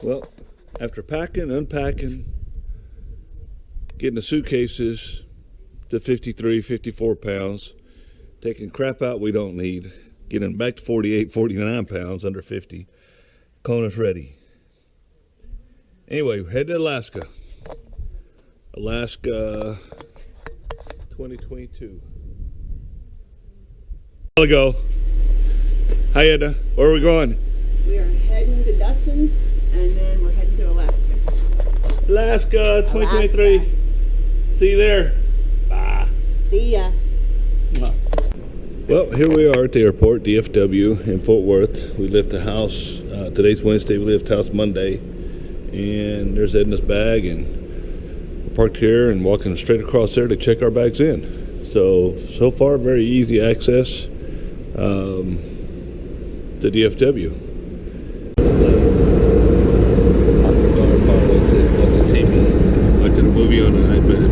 Well, after packing, unpacking, getting the suitcases to 53, 54 pounds, taking crap out we don't need, getting back to 48, 49 pounds, under 50, Kona's ready. Anyway, head to Alaska. Alaska 2022. I'll go. Hi, Edna. Where are we going? We are heading to Dustin's, and then we're heading to Alaska. Alaska 2023. Alaska. See you there. Bye. See ya. Well, here we are at the airport, DFW in Fort Worth. We left the house, today's Wednesday, we left the house Monday. And there's Edna's bag, and we're parked here and walking straight across there to check our bags in. So far, very easy access to DFW. Watching TV, watching a movie on an iPad.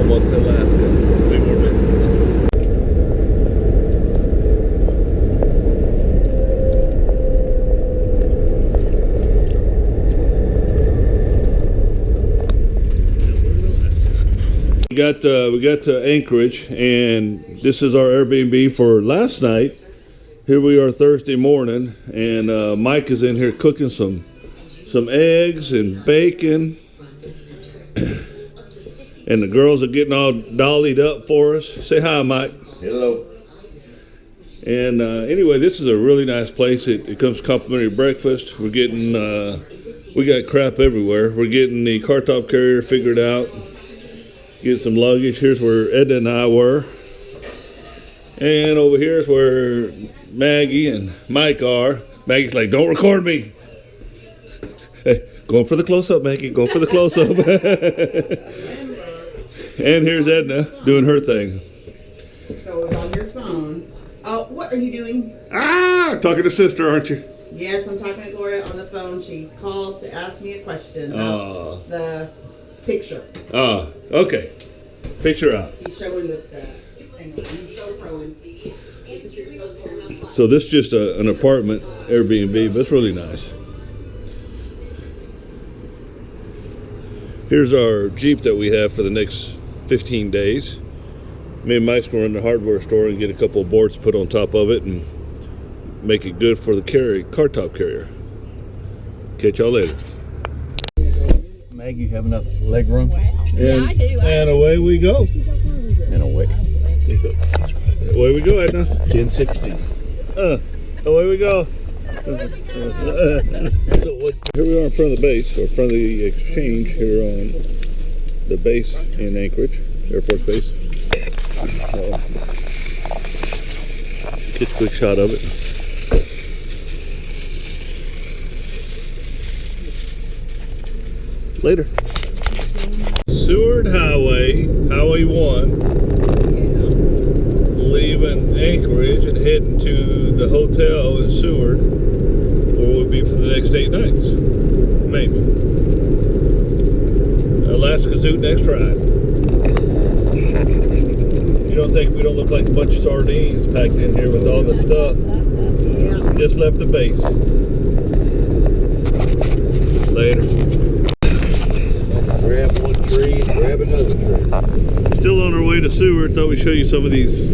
Almost to Alaska. 3 more minutes. We got to Anchorage, and this is our Airbnb for last night. Here we are Thursday morning, and Mike is in here cooking some eggs and bacon, and the girls are getting all dollied up for us. Say hi, Mike. Hello. And anyway, this is a really nice place. It comes complimentary breakfast. We're getting we got crap everywhere. We're getting the car top carrier figured out. Get some luggage. Here's where Edna and I were. And over here is where Maggie and Mike are. Maggie's like, don't record me. Hey, going for the close-up, Maggie. Going for the close-up. And here's Edna doing her thing. So it's on your phone. What are you doing? Talking to sister, aren't you? Yes, I'm talking to Gloria on the phone. She called to ask me a question about the picture. Okay. Picture out. He's showing the thing. You show Rowan. So this is just an apartment Airbnb, but it's really nice. Here's our Jeep that we have for the next 15 days. Me and Mike's going to run the hardware store and get a couple of boards put on top of it and make it good for the car top carrier. Catch y'all later. Maggie, you have enough leg room? And, I do. And away we go. And away. Away we go, Edna. 10:16. Away we go. Here we are in front of the base, or in front of the exchange here on the base in Anchorage, Air Force Base. Get a quick shot of it. Later. Seward Highway, Highway 1, leaving Anchorage and heading to the hotel in Seward, where we'll be for the next 8 nights, maybe. Alaska Zoot next ride. You don't think we don't look like a bunch of sardines packed in here with all the stuff? Yeah. Just left the base. Later. Grab one tree and grab another tree. Still on our way to Seward. Thought we'd show you some of these.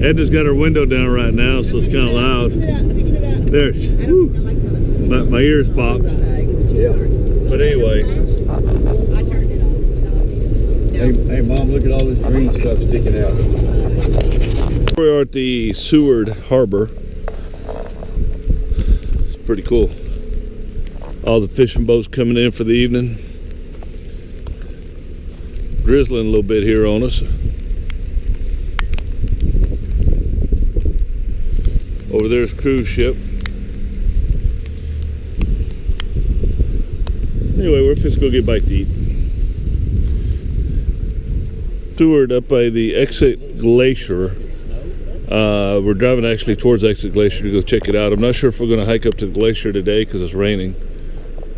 Edna's got her window down right now, so it's kind of loud. There. My ears popped. Yeah. But anyway. Hey, Mom, look at all this green stuff sticking out. We are at the Seward Harbor. It's pretty cool. All the fishing boats coming in for the evening. Drizzling a little bit here on us. Over there's cruise ship. Anyway, we're just gonna get back to eat. Seward up by the Exit Glacier. We're driving actually towards Exit Glacier to go check it out. I'm not sure if we're going to hike up to the glacier today because it's raining,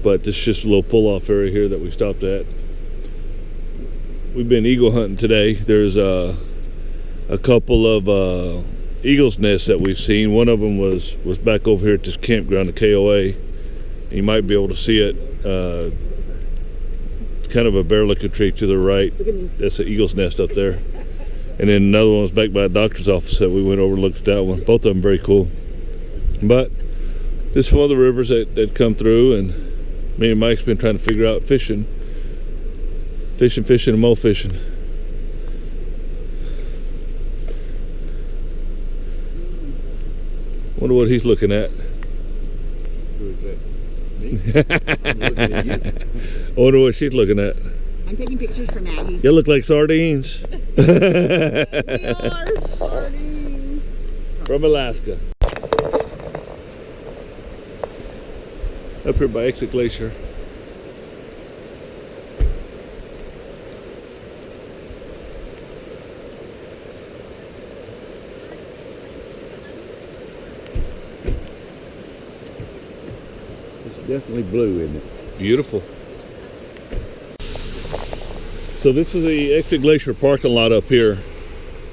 but this is just a little pull-off area here that we stopped at. We've been eagle hunting today. There's a couple of eagle's nests that we've seen. One of them was back over here at this campground, the KOA. You might be able to see it. Kind of a bear-looking tree to the right. That's an eagle's nest up there. And then another one was back by a doctor's office that we went over and looked at that one. Both of them very cool. But this is one of the rivers that come through, and me and Mike's been trying to figure out fishing, and mole fishing. Wonder what he's looking at. Who is that? Me? I'm looking at you. I wonder what she's looking at. I'm taking pictures for Maggie. You look like sardines. We are sardines. From Alaska. Up here by Exit Glacier. It's definitely blue, isn't it? Beautiful. So this is the Exit Glacier parking lot up here.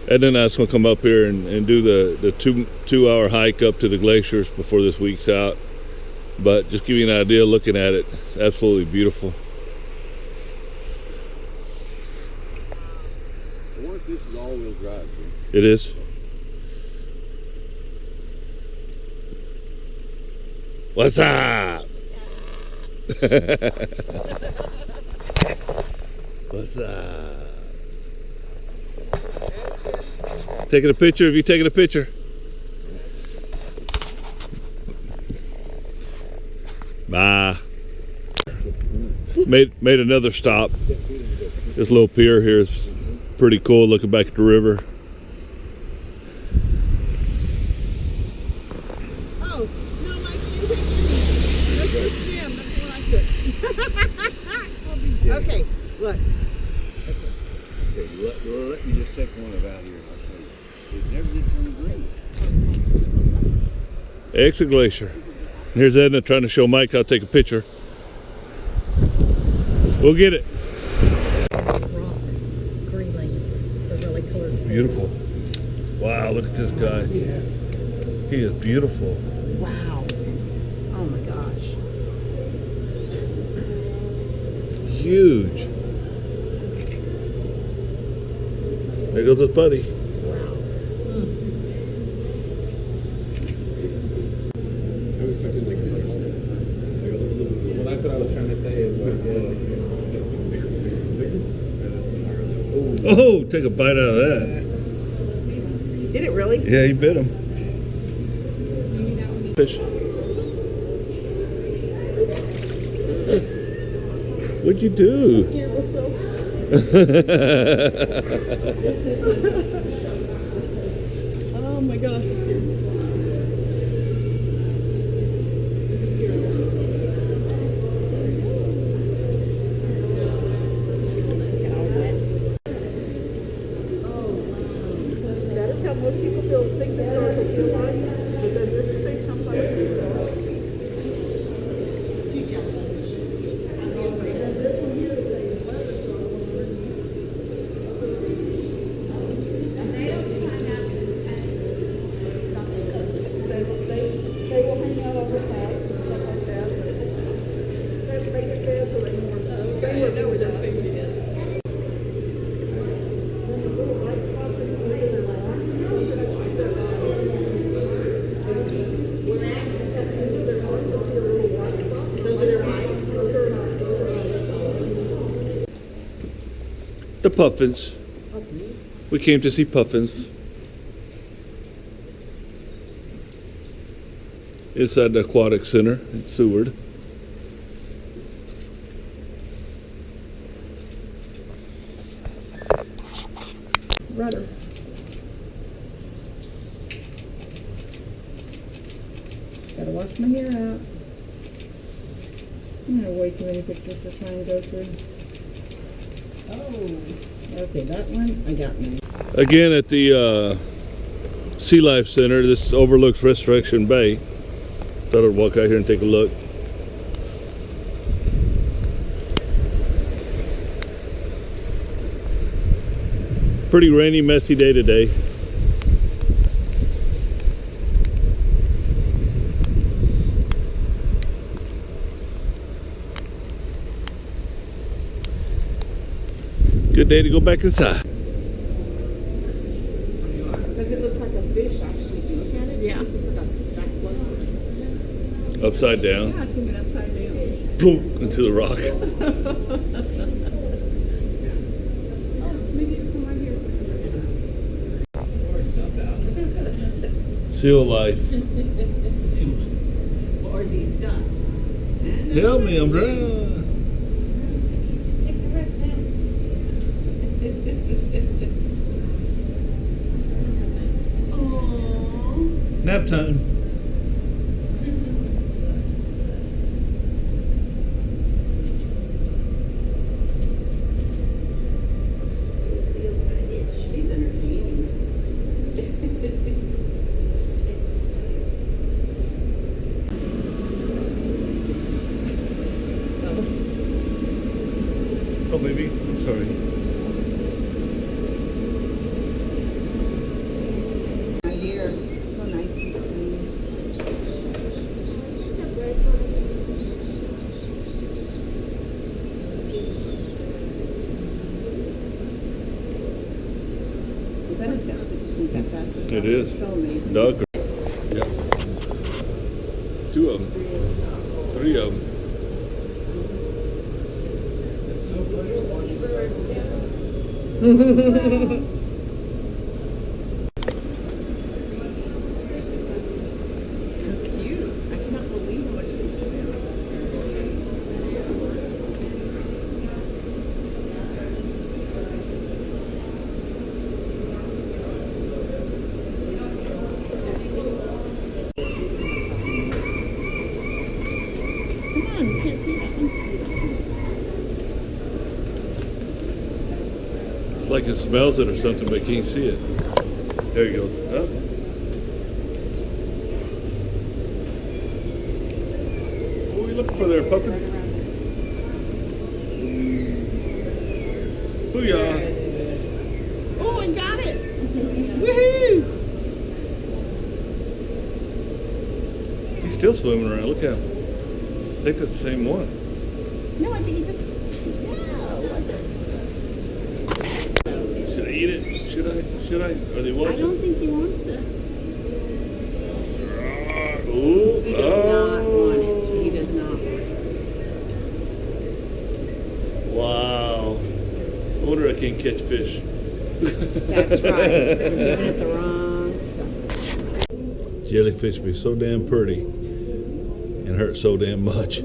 Ed and I was going to come up here and do the two-hour hike up to the glaciers before this week's out. But just give you an idea looking at it, it's absolutely beautiful. I wonder if this is all-wheel drive, Jim. It is. What's up? What's up? Taking a picture? Have you taken a picture? Bye. Made another stop. This little pier here is pretty cool, looking back at the river. Oh, no, Mike, you take This is Jim. That's the one I took. Okay, look. Okay, let me just take one about here and I'll show you. It never did turn green. Exit Glacier. Here's Edna trying to show Mike how to take a picture. We'll get it. Rock, greenling, the really colors. Beautiful. Wow, look at this guy. He is beautiful. Wow. Oh my gosh. Huge. There goes his buddy. I was expecting like well, that's what I was trying to say. Is like, Oh, take a bite out of that. Did it really? Yeah, he bit him. Fish. What'd you do? Oh my gosh. That is how most people think the stars will feel like, but then this is a sometimes they will hang out over paths and stuff like that. They make it bad so they more. They know where their food is. Then the little white spots in the middle of their lives, those are actually their eyes. When they tap into their heart, you'll see a little white spot. Those are their eyes. Those are eyes. The puffins. We came to see puffins. Inside the aquatic center in Seward. Rudder. Gotta wash my hair out. I have way too many pictures to try and go through. Oh, okay, that one I got now. Again at the Sea Life Center. This overlooks Resurrection Bay. Thought I'd walk out here and take a look. Pretty rainy, messy day today. Good day to go back inside. Because it looks like a fish, actually. If you look at it, Yeah. it looks like a back one. Upside down. Yeah, I seen it upside down. Poof, into the rock. Oh, maybe it's from right here. Seal life. Or is he stuck? Help me, I'm drowning. Just take the rest now. Aww. Nap time. He's entertaining. Oh, baby, I'm sorry. Right here. So nice and sweet. Is that a duck that just went that fast? It is. So amazing. Duck. Yeah. 2 of them. 3 of them. So cute. I cannot believe how much they swim. Come on, you can't see that one. It's like it smells it or something, but can't see it. There he goes. Up. What are we looking for there, Puffin? Booyah. Oh, I got it! Woohoo! He's still swimming around. Look at him. I think that's the same one. No, I think he just. Should I eat it? Should I? Are they I watching? don't think he wants it. Ooh. He does not want it. He does not want it. Wow. I wonder I can't catch fish. That's right. You're giving it the wrong stuff. Jellyfish be so damn pretty and hurt so damn much.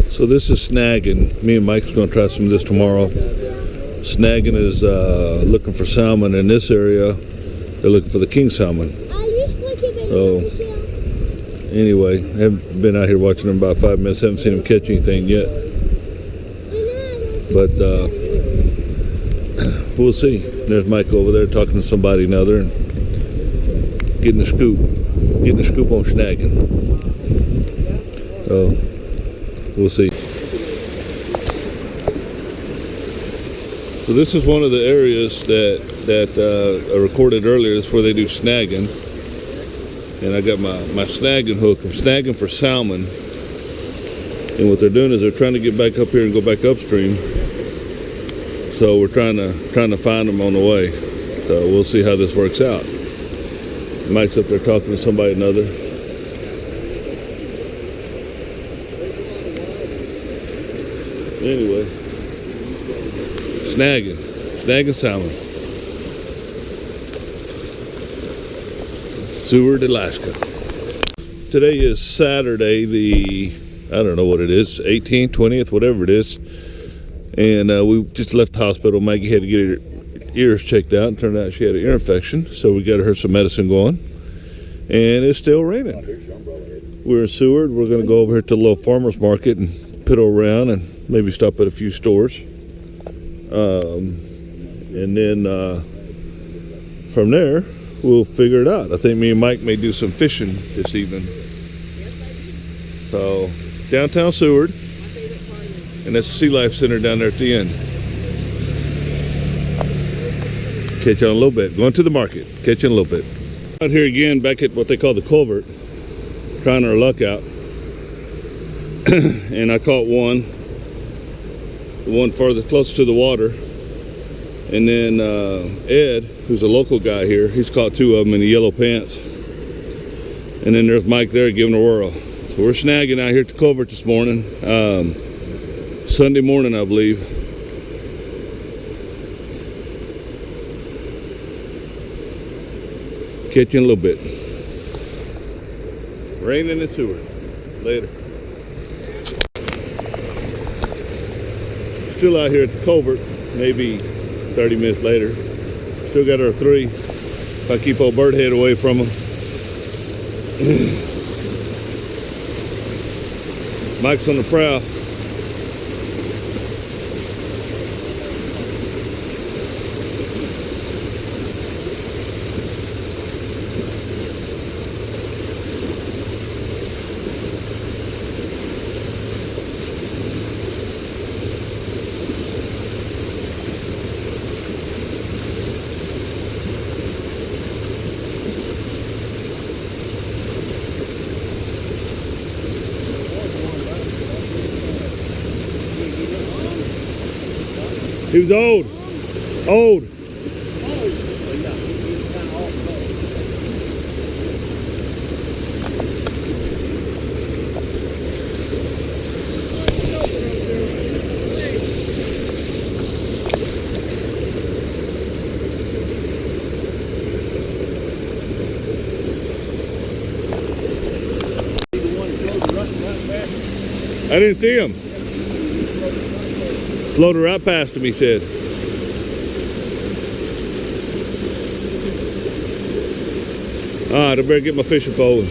So this is snagging. Me and Mike's going to try some of this tomorrow. Snagging is looking for salmon in this area. They're looking for the king salmon. So anyway, I haven't been out here watching them about 5 minutes. Haven't seen them catch anything yet. But we'll see. There's Mike over there talking to somebody another and getting the scoop on snagging. So we'll see. So this is one of the areas that I recorded earlier. This is where they do snagging. And I got my snagging hook. I'm snagging for salmon. And what they're doing is they're trying to get back up here and go back upstream. So we're trying to find them on the way. So we'll see how this works out. Mike's up there talking to somebody another. Anyway, snagging salmon. Seward, Alaska. Today is Saturday, I don't know what it is, 18th, 20th, whatever it is. And we just left the hospital. Maggie had to get her ears checked out, and turned out she had an ear infection. So we got her some medicine going. And it's still raining. We're in Seward. We're going to go over here to the little farmer's market and piddle around and maybe stop at a few stores. And then from there, we'll figure it out. I think me and Mike may do some fishing this evening. So downtown Seward, and that's the Sea Life Center down there at the end. Catch you on a little bit. Going to the market. Catch you in a little bit. Out here again, back at what they call the culvert, trying our luck out. And I caught one, the one farther closer to the water. And then Ed, who's a local guy here, he's caught two of them in the yellow pants. And then there's Mike there giving a whirl. So we're snagging out here at the culvert this morning. Sunday morning, I believe. Catch you in a little bit. Raining in Seward. Later. Still out here at the culvert, maybe 30 minutes later. Still got our three. If I keep old Birdhead away from them. Mike's on the prowl. He was old. Old. I didn't see him. Floated right past him, he said. All right, I better get my fishing pole.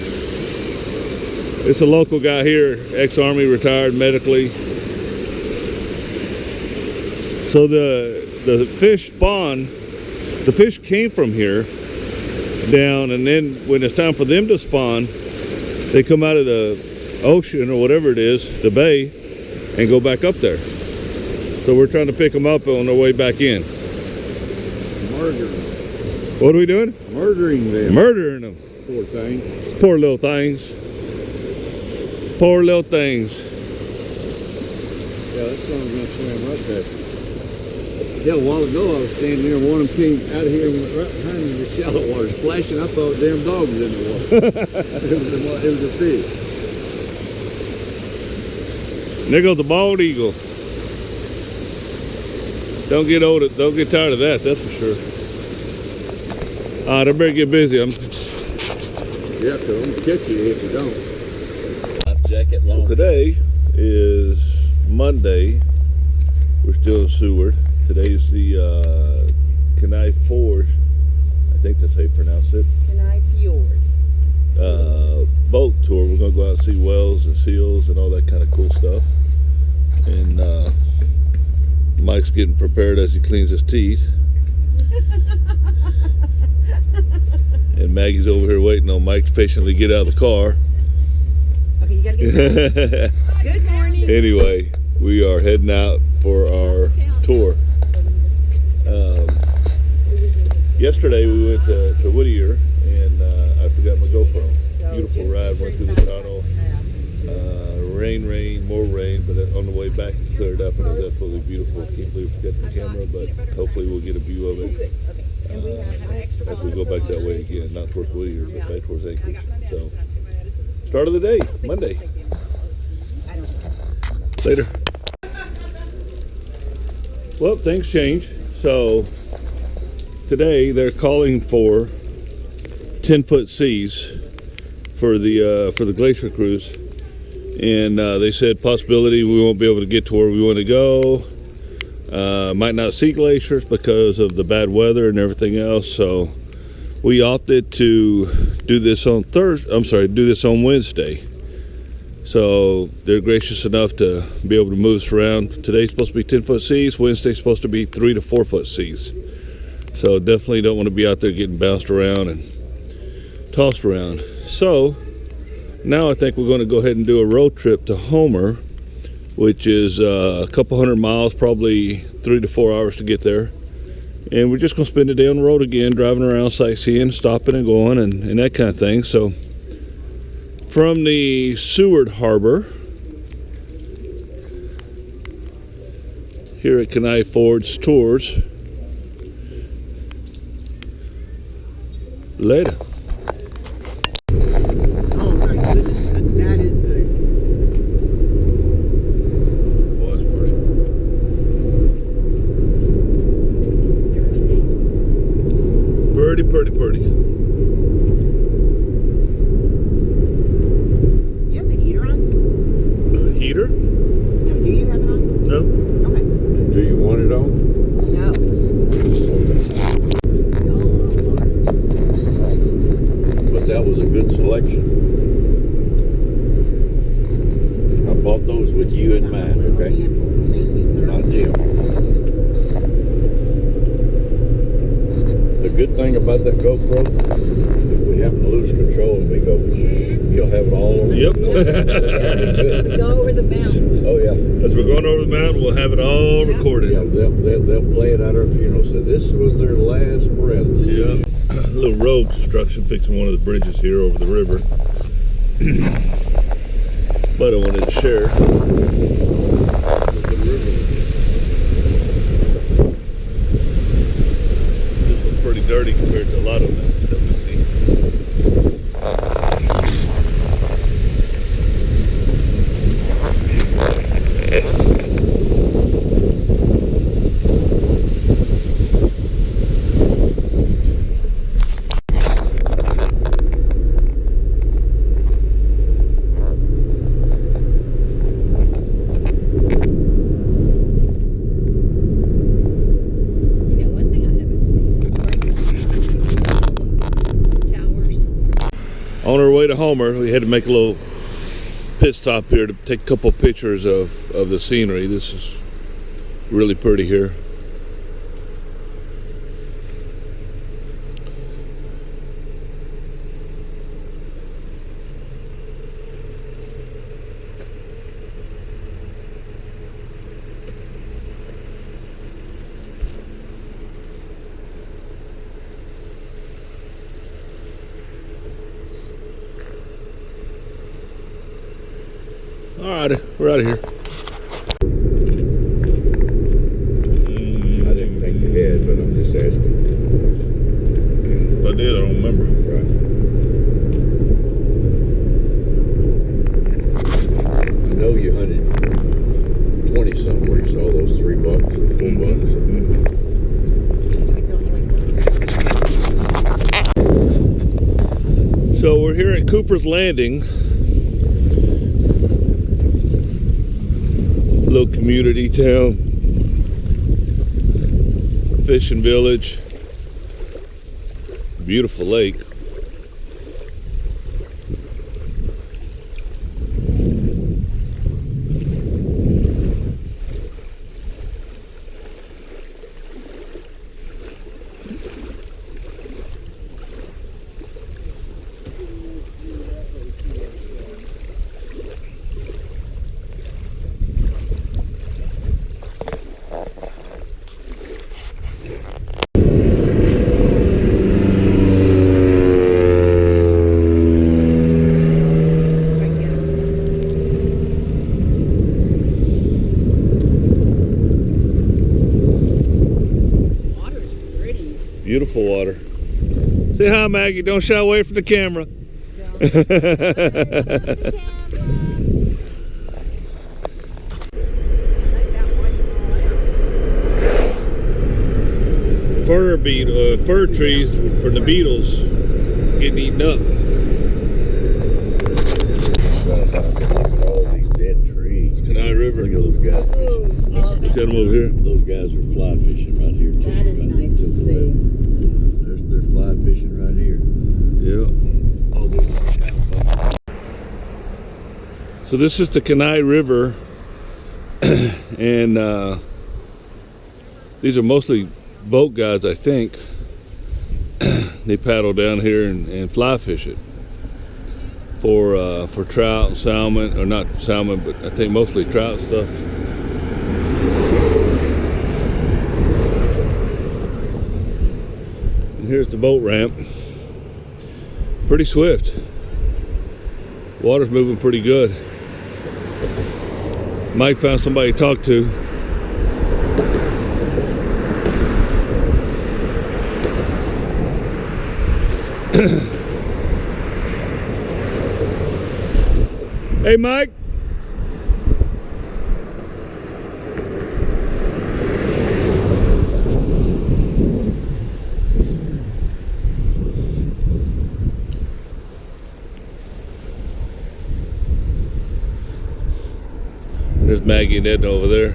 It's a local guy here, ex-Army, retired medically. So the fish spawn, the fish came from here down, and then when it's time for them to spawn, they come out of the ocean or whatever it is, the bay, and go back up there. So we're trying to pick them up on their way back in. Murdering. What are we doing? Murdering them. Murdering them. Poor thing. Poor little things. Poor little things. Yeah, that son's gonna swim right there. Yeah, a while ago I was standing there, one of them came out of here and went right behind me in the shallow water, splashing. I thought damn dog was in the water. It was a fish. And there goes the bald eagle. Don't get tired of that, that's for sure. All right, I better get busy. Yeah, because I'm going to catch you if you don't. Life jacket long. Today is Monday. We're still in Seward. Today's the Kenai Forge. I think that's how you pronounce it. Kenai Fjord. Boat tour. We're going to go out and see whales and seals and all that kind of cool stuff. And Mike's getting prepared as he cleans his teeth. And Maggie's over here waiting on Mike to patiently get out of the car. Okay, you gotta get Good morning. Anyway, we are heading out for our tour. Yesterday we went to Whittier, and I forgot my GoPro. Beautiful ride, went through the tunnel. Rain, more rain, but on the way back it cleared up and it was absolutely beautiful. Can't believe we got the camera, but hopefully we'll get a view of it as we go back that way again, not towards Whittier, but back towards Anchorage. So, start of the day, Monday. Later. Well, things change. So today they're calling for 10-foot seas for the glacier cruise. And they said possibility we won't be able to get to where we want to go. Might not see glaciers because of the bad weather and everything else. So we opted to do this on Wednesday. So they're gracious enough to be able to move us around. Today's supposed to be 10-foot seas. Wednesday's supposed to be 3 to 4 foot seas. So definitely don't want to be out there getting bounced around and tossed around. So Now I think we're going to go ahead and do a road trip to Homer, which is a couple hundred miles, probably 3 to 4 hours to get there. And we're just going to spend the day on the road again, driving around, sightseeing, stopping and going, and that kind of thing. So from the Seward Harbor here at Kenai Ford's Tours. Later. Oh my goodness, that is good. Boy, that's pretty. Pretty. You have the heater on? Heater? No, do you have it on? No. Okay. Do you want it on? No. But that was a good selection. I bought those with you in mind, okay? Thank you, sir. Not Jim. The good thing about that GoPro, if we happen to lose control and we go, you'll have it all over. Yep. Go over the mountain. Oh, yeah. As we're going over the mountain, we'll have it all recorded. Yeah, they'll play it at our funeral. So this was their last breath. Yeah. A little road construction fixing one of the bridges here over the river. But I wanted to share. This one's pretty dirty compared to a lot of them that we see. You know, one thing I haven't seen is towers. On our way to Homer, we had to make a little pit stop here to take a couple pictures of the scenery. This is really pretty here. Alrighty, we're out of here. I didn't think they had, but I'm just asking. If I did, I don't remember. Right. I know you hunted 20 somewhere. You saw those $3 or $4. So we're here at Cooper's Landing, little community town, fishing village, beautiful lake. Beautiful water. Say hi, Maggie. Don't shy away from the camera. Fir trees from the beetles getting eaten up. All these dead trees. Kenai River. Look at those guys fishing. Look at them over here. Those guys are fly fishing right here too. That is right nice to the see. left. They're fly fishing right here. Yeah. All those So this is the Kenai River, and these are mostly boat guys, I think. They paddle down here and fly fish it. for trout and salmon, or not salmon, but I think mostly trout stuff. And here's the boat ramp. Pretty swift. Water's moving pretty good. Mike found somebody to talk to. Hey, Mike. There's Maggie and Edna over there.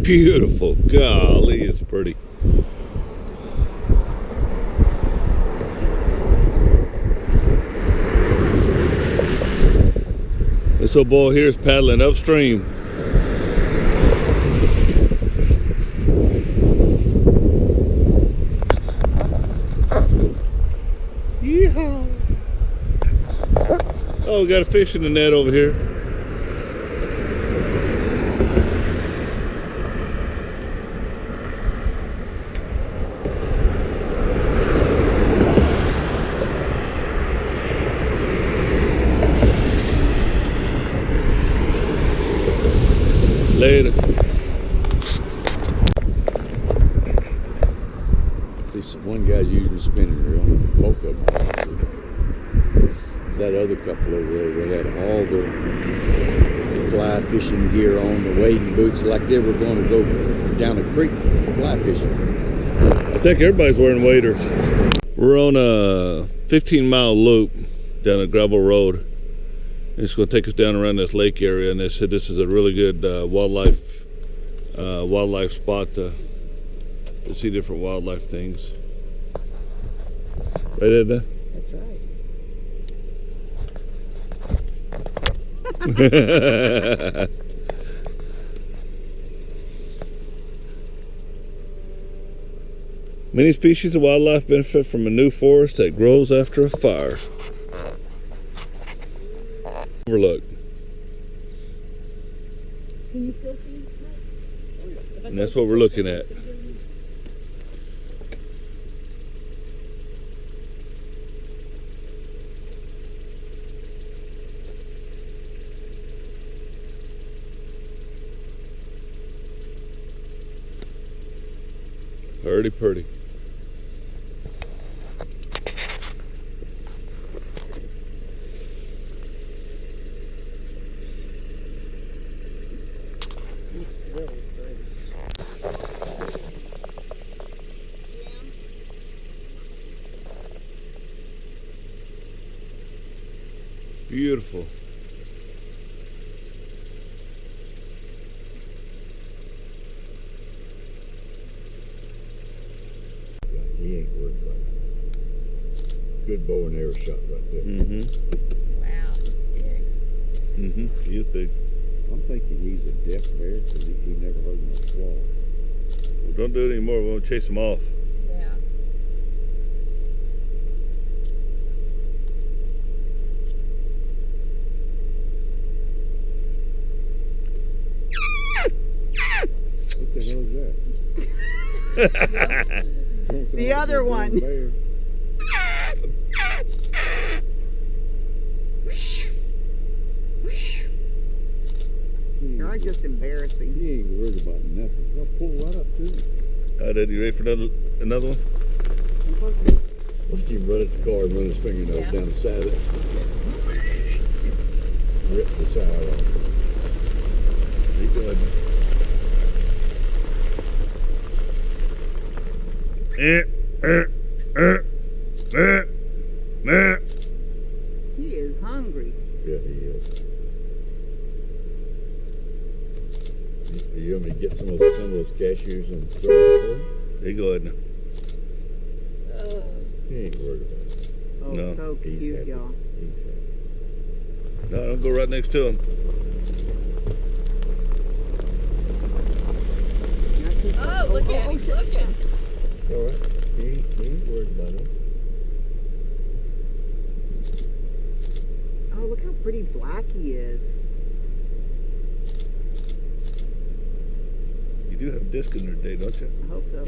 Beautiful. Golly, it's pretty. This old boy here is paddling upstream. Yeehaw. Oh, we got a fish in the net over here. Later. This one guy's using a spinning reel. Both of them are. That other couple over there, they had all the fly fishing gear on, the wading boots, like they were going to go down a creek fly fishing. I think everybody's wearing waders. We're on a 15-mile loop down a gravel road. It's going to take us down around this lake area, and they said this is a really good wildlife spot to see different wildlife things. Right, Edna? That's right. Many species of wildlife benefit from a new forest that grows after a fire. Overlook. Can you still see? And that's what we're looking at. Pretty pretty. Beautiful. He ain't worth it. Good bow and arrow shot right there. Mm-hmm. Wow, he's big. Mm-hmm. He is big. I'm thinking he's a deaf bear because he never heard no squall. Well, don't do it anymore. We'll chase him off. Yeah. What the hell is that? The other one. Bear. You're just embarrassing. He ain't worried about nothing. He'll pull right up to him. All right, Ed, you ready for another one? Watch him run at the car and run his fingernails down the side of it. Rip the side off. Keep going. He is hungry. Yeah, he is. You want me to get some of those cashews and throw it for him? There you go ahead now. He ain't worried about it. Oh, No. so He's cute, happy. y'all. He's happy. No, don't go right next to him. Not too far. Oh, look at him, shit. look at him. It's all right. He ain't worried about it. Oh, look how pretty black he is. You do have a disc in there today, don't you? I hope so.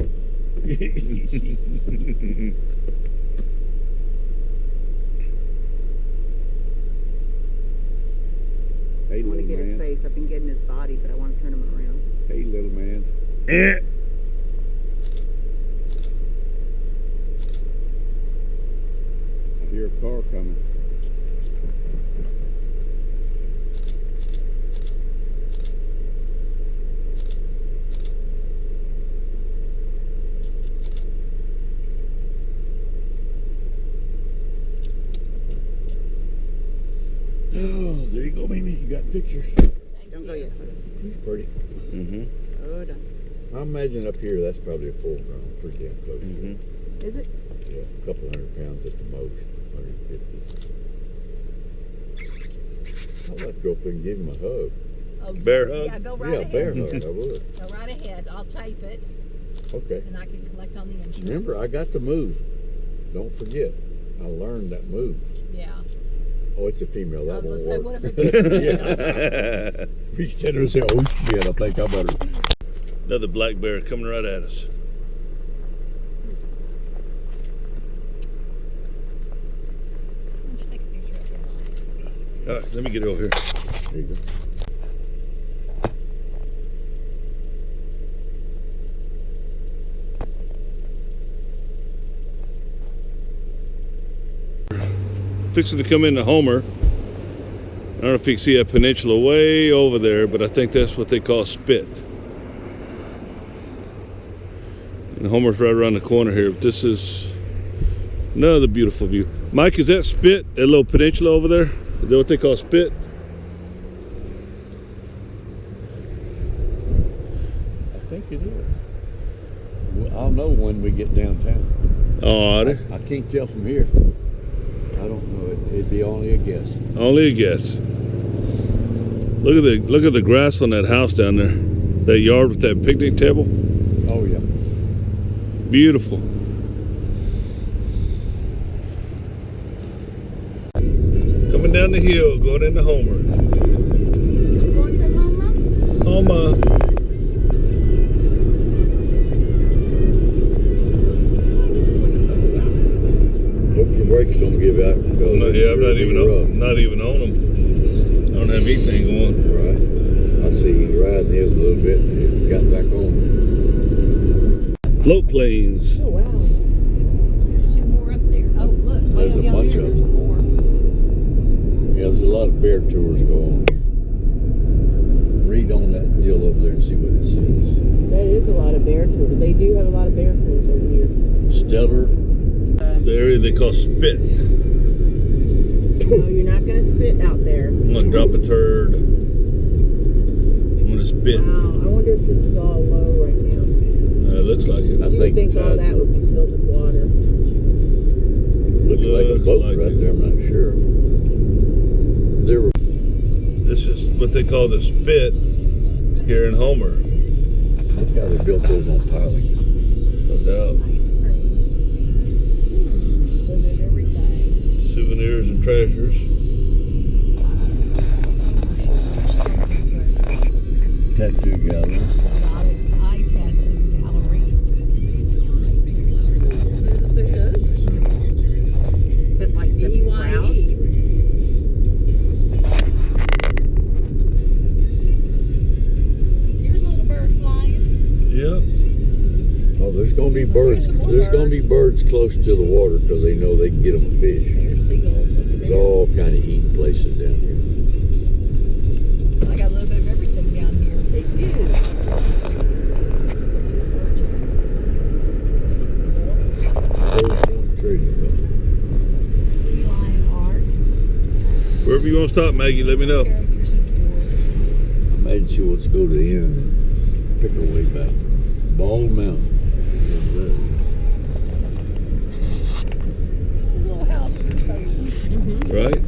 Hey, I want to little get his man. face. I've been getting his body, but I want to turn him around. Hey, little man. Eh. I hear a car coming. Oh, there you go, Mimi. You got pictures. Don't go yet. He's pretty. Mm-hmm. Hold on. I imagine up here that's probably a full grown, pretty damn close. Mm-hmm. Is it? Yeah, a couple 100 pounds at the most, 150. I'd like to go up there and give him a hug. Oh, Bear hug? Yeah, go right Yeah, ahead. bear hug, I would. Go right ahead. I'll tape it, Okay. and I can collect on the insurance. Remember, I got the move. Don't forget. I learned that move. Yeah. Oh, it's a female. I That was won't gonna say, work. what if it's Yeah. Reach down there and say, oh shit, I think I better. Another black bear coming right at us. Why don't you take a picture of him, Mike? All right, let me get over here. There you go. Fixing to come into Homer. I don't know if you can see a peninsula way over there, but I think that's what they call Spit. And Homer's right around the corner here, but this is another beautiful view. Mike, is that Spit, that little peninsula over there? Is that what they call Spit? I think it is. Well, I'll know when we get downtown. Oh, I can't tell from here. I don't know. It'd be only a guess. only a guess. Look at the grass on that house down there. That yard with that picnic table. Oh, yeah. Beautiful. Coming down the hill, going into Homer. Going to Mama? Homer. Hope your brakes don't give out. Because Yeah, I'm rough. not even on them. I don't have anything going. Right. I see you riding his a little bit and got back on. Float planes. Oh, wow. There's two more up there. Oh, look. Way There's a down bunch there, of there's them. more. Yeah, there's a lot of bear tours going on. Read on that deal over there and see what it says. That is a lot of bear tours. They do have a lot of bear tours over here. Stellar. The area they call Spit. No, you're not going to spit out there. I'm gonna drop a turd. I'm gonna spit. Wow, I wonder if this is all low right now. It looks like it. I You would think think all tide's that would be filled with water. Looks like a Looks boat like right it. there. I'm not sure. There were. This is what they call the Spit here in Homer. Look how they built those on pilings. No doubt. Ice cream. Look at everything. Souvenirs and treasures. Tattoo gallery. Exotic eye tattoo gallery. This is Is it like the brows? BYE. Here's a little bird flying. Yep. Oh, there's gonna be birds. some more There's gonna be birds close to the water because they know they can get them a fish. There's seagulls. Look at There's that. all kind of eating places down here. I got a little bit of everything down here. They do. Birds going Wherever you want to stop, Maggie, let me know. I made sure let's go to the end and pick our way back. Bald Mountain. These little houses are so cute. Right?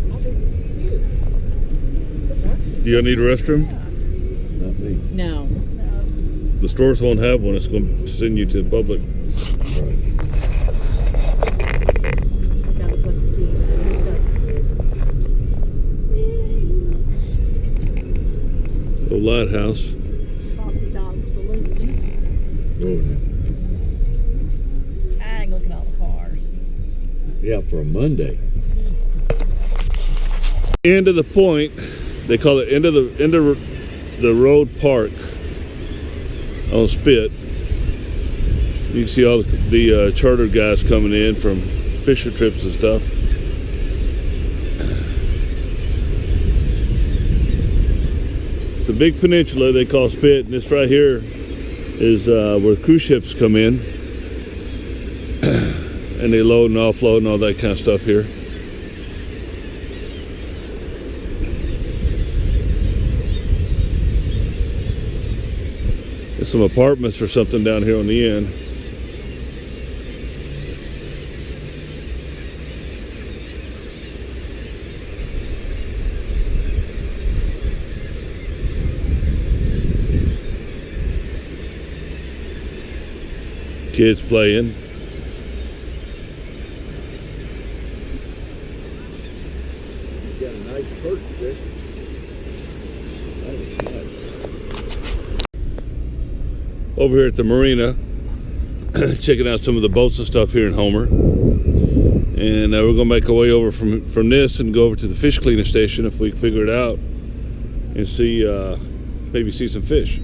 Do y'all need a restroom? Not me. No. The stores won't have one. It's going to send you to the public. Little lighthouse. Salty Dog Saloon. Oh, Dang, look at all the cars. yeah, for a Monday. End of the point. They call it end of the road park on Spit. You can see all the charter guys coming in from Fisher trips and stuff. It's a big peninsula they call Spit, and this right here is where cruise ships come in and they load and offload and all that kind of stuff here. There's some apartments or something down here on the end. Kids playing. You got a nice perch there. That was nice. Over here at the marina, checking out some of the boats and stuff here in Homer. And we're gonna make our way over from this and go over to the fish cleaning station if we can figure it out and see, maybe see some fish.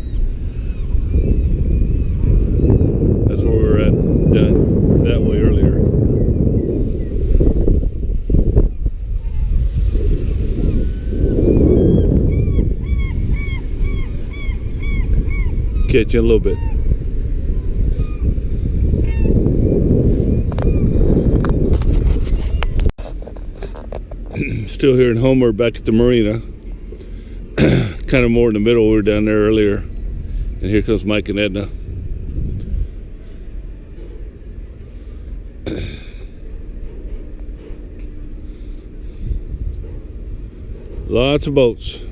That's where we were at down that way earlier. Catch you in a little bit. Still here in Homer, back at the marina. Kind of more in the middle. We were down there earlier. And here comes Mike and Edna. Lots of boats.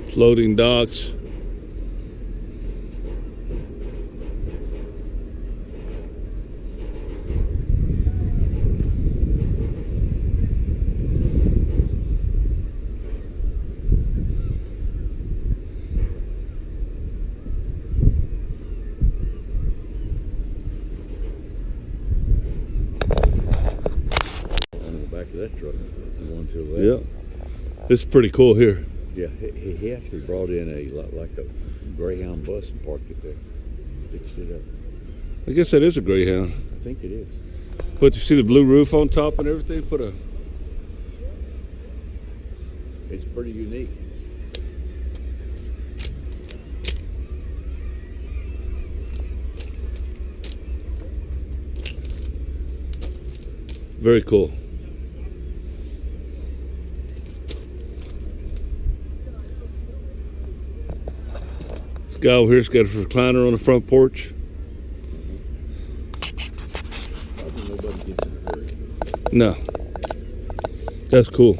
Floating docks. On the back of that truck, the one to the left. Yep. This is pretty cool here. Yeah, he actually brought in like a Greyhound bus and parked it there. Fixed it up. I guess that is a Greyhound. I think it is. But you see the blue roof on top and everything? It's pretty unique. Very cool. This guy over here's got a recliner on the front porch. Probably nobody gets in a hurry. No. That's cool.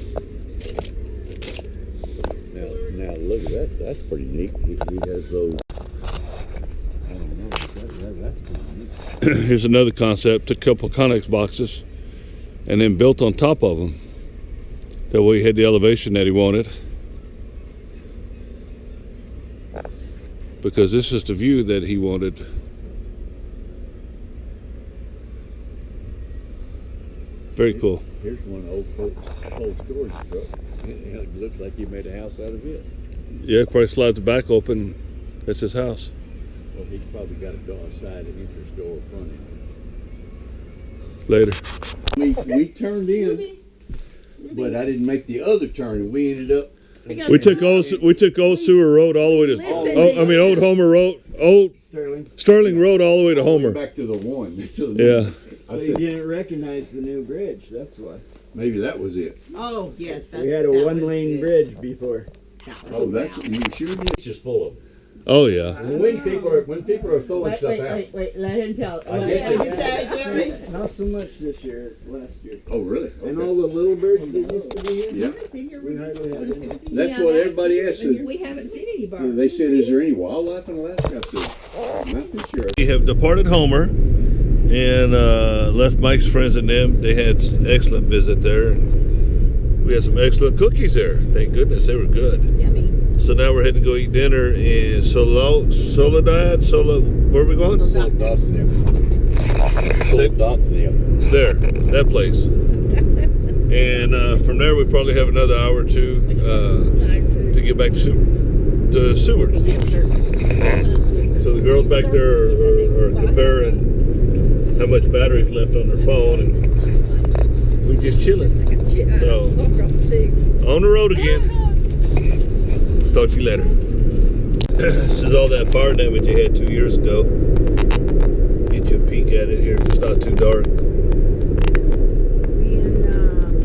Now look at that. That's pretty neat. He has those. I don't know. That's pretty neat. Here's another concept. Took a couple of Connex boxes and then built on top of them. That way he had the elevation that he wanted. Because this is the view that he wanted. Very cool. Here's one old cold storage truck. It looks like he made a house out of it. Yeah, probably slides the back open. That's his house. Well, he's probably got a door side, an entrance door, front end. Later. We turned in, but I didn't make the other turn, and we ended up We took old Sewer Road all the way to. Old Homer Road, old Sterling Road all the way to Homer. Back to the one. Yeah. I You said, didn't recognize the new bridge, that's why. maybe that was it. Oh, yes. We had a one-lane bridge before. Oh, that's, you sure did. It's just full of. Oh yeah. When people are throwing stuff out. Wait, let him tell. I What guess did it- you say, Jerry? Not so much this year as last year. Oh, really? And Okay. all the little birds that used to be here, Yeah. we hardly had any. That's what everybody asked. We haven't seen any birds. They said, is there any wildlife in Alaska? I said, not this year. We have departed Homer and left Mike's friends and them. They had excellent visit there. We had some excellent cookies there. Thank goodness they were good. Yummy. So now we're heading to go eat dinner in Soledad. Where are we going? Philadelphia. There, that place. And from there we probably have another hour or two to get back to Seward. So the girls back there are comparing how much battery's left on their phone, and we just chilling. So on the road again. Talk to you later. This is all that fire damage you had 2 years ago. Get you a peek at it here if it's not too dark. And,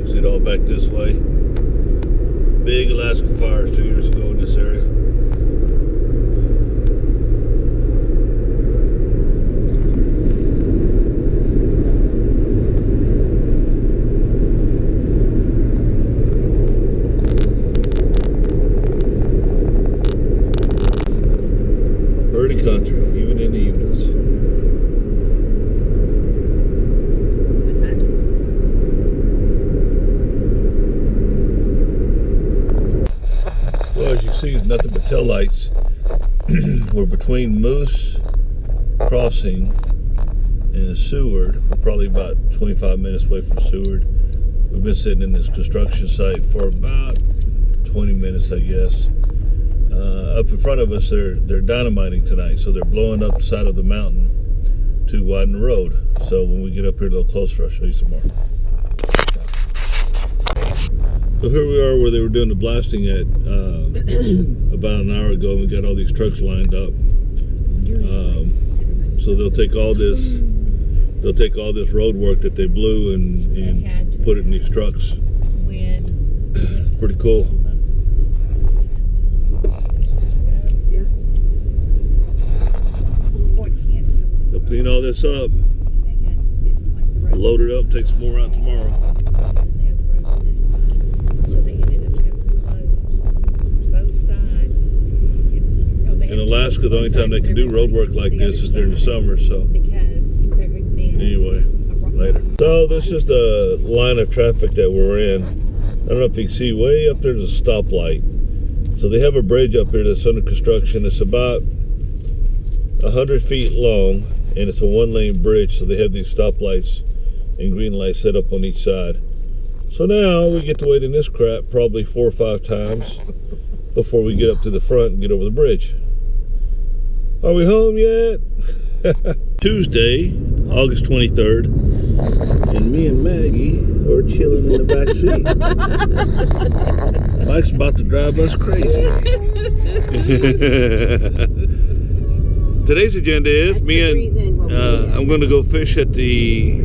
See it all back this way. Big Alaska fires 2 years ago in this area. Birdie country, even in the evenings. what time is it? Well, as you see, it's nothing but tail lights. We're between Moose Crossing and Seward. We're probably about 25 minutes away from Seward. We've been sitting in this construction site for about 20 minutes, I guess. Up in front of us, they're dynamiting tonight, so they're blowing up the side of the mountain to widen the road. So when we get up here a little closer, I'll show you some more. So here we are where they were doing the blasting at about an hour ago, and we got all these trucks lined up. So they'll take all this road work that they blew and put it in these trucks. Pretty cool. They'll clean all this up, load it up, take some more out tomorrow. In Alaska, the only time they can do road work like this is during the summer, so anyway, later. So this is the line of traffic that we're in. I don't know if you can see way up there's a stoplight. So they have a bridge up here that's under construction. It's about 100 feet long, and it's a one-lane bridge, so they have these stoplights and green lights set up on each side. So now we get to wait in this crap probably 4 or 5 times before we get up to the front and get over the bridge. Are we home yet? Tuesday, August 23rd, and me and Maggie are chilling in the back seat. Mike's about to drive us crazy. Today's agenda is I'm going to go fish at the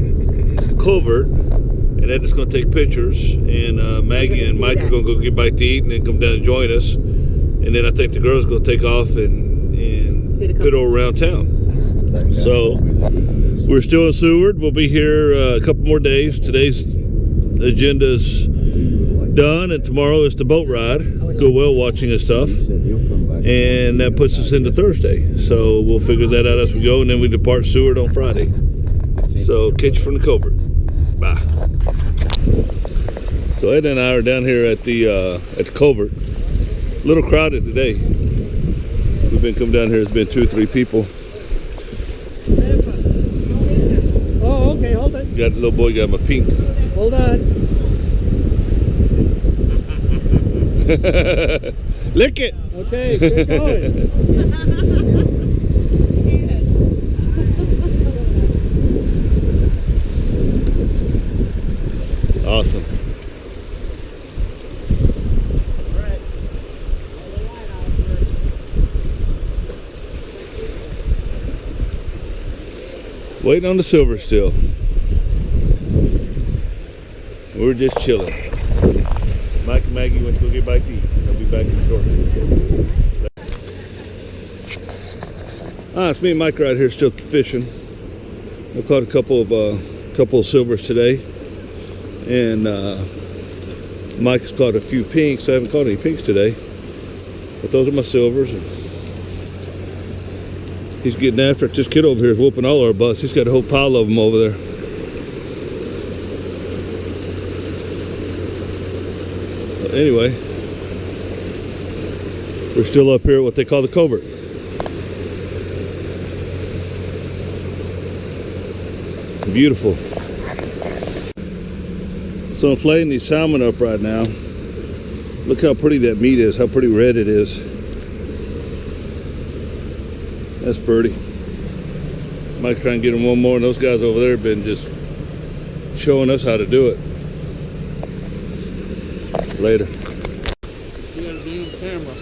covert, and Ed is going to take pictures, and Maggie and Mike are going to go get back to eat and then come down and join us. And then I think the girls are going to take off and piddle around town. So we're still in Seward. We'll be here a couple more days. Today's agenda's done, and tomorrow is the boat ride, go whale watching and stuff, and that puts us into Thursday. So we'll figure that out as we go, and then we depart Seward on Friday. So catch you from the covert. Bye. So Ed and I are down here at the covert. A little crowded today. We've been coming down here. There's been 2 or 3 people. Oh, okay, hold it. Got the little boy got my pink. Hold on. Lick it. Okay, keep going. Awesome. Waiting on the silver still. We're just chilling. Mike and Maggie went to go get back to eat. They'll be back in shortly. It's me and Mike right here still fishing. I caught a couple of silvers today, and Mike's caught a few pinks. I haven't caught any pinks today, but those are my silvers. And he's getting after it. This kid over here is whooping all our butts. He's got a whole pile of them over there. But anyway, we're still up here at what they call the covert. Beautiful. So I'm filleting these salmon up right now. Look how pretty that meat is, how pretty red it is. That's pretty. Mike's trying to get him one more, and those guys over there have been just showing us how to do it. Later. You gotta do the camera.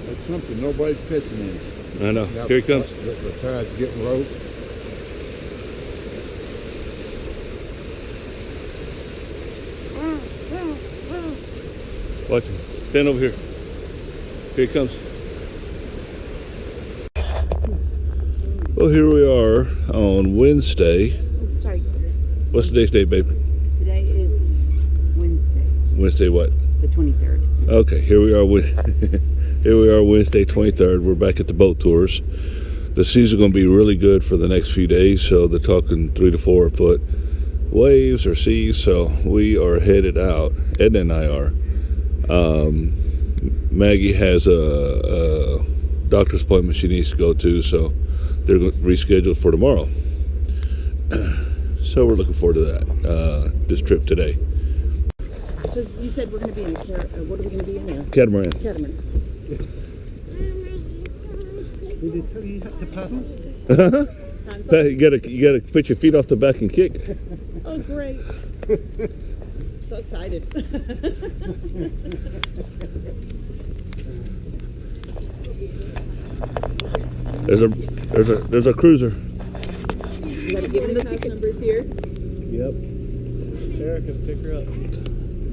That's something nobody's catching in. I know. Here he comes. The tide's getting low. Watch him. Stand over here. Here he comes. Well, here we are on Wednesday. Sorry, What's today's date, babe? today is Wednesday, Wednesday what? the 23rd. Okay, here we are with here we are Wednesday 23rd. We're back at the boat tours. The seas are going to be really good for the next few days, so they're talking 3 to 4 foot waves or seas, so we are headed out. Edna and I are. Maggie has a doctor's appointment she needs to go to, so they're rescheduled for tomorrow. So we're looking forward to that, this trip today. So you said we're going to be in a what are we going to be in there? Catamaran. Catamaran. Did they tell you have to paddle? You gotta put your feet off the back and kick. Oh, great. So excited. There's a cruiser. You got to give them the tickets. Numbers here. Yep. Erica, pick her up.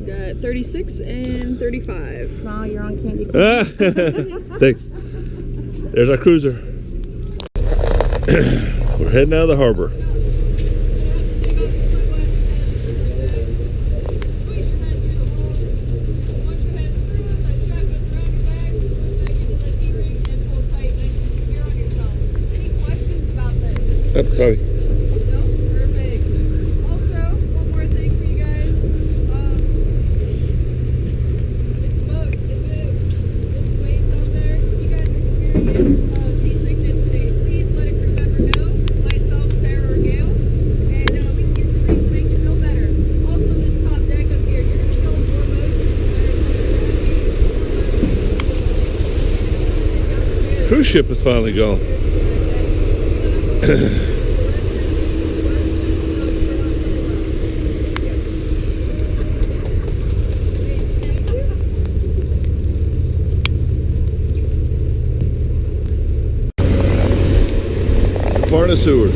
Got 36 and 35. Smile, you're on candy. Thanks. There's our cruiser. We're heading out of the harbor. Oh, sorry. No? Perfect. Also, one more thing for you guys. It's a boat. It moves. It's waves out there. If you guys experience seasickness today, please let a crew member know. Myself, Sarah, or Gail. And we can get you things to make you feel better. Also, this top deck up here, you're going to feel more motion. Cruise ship is finally gone. Parna Seward.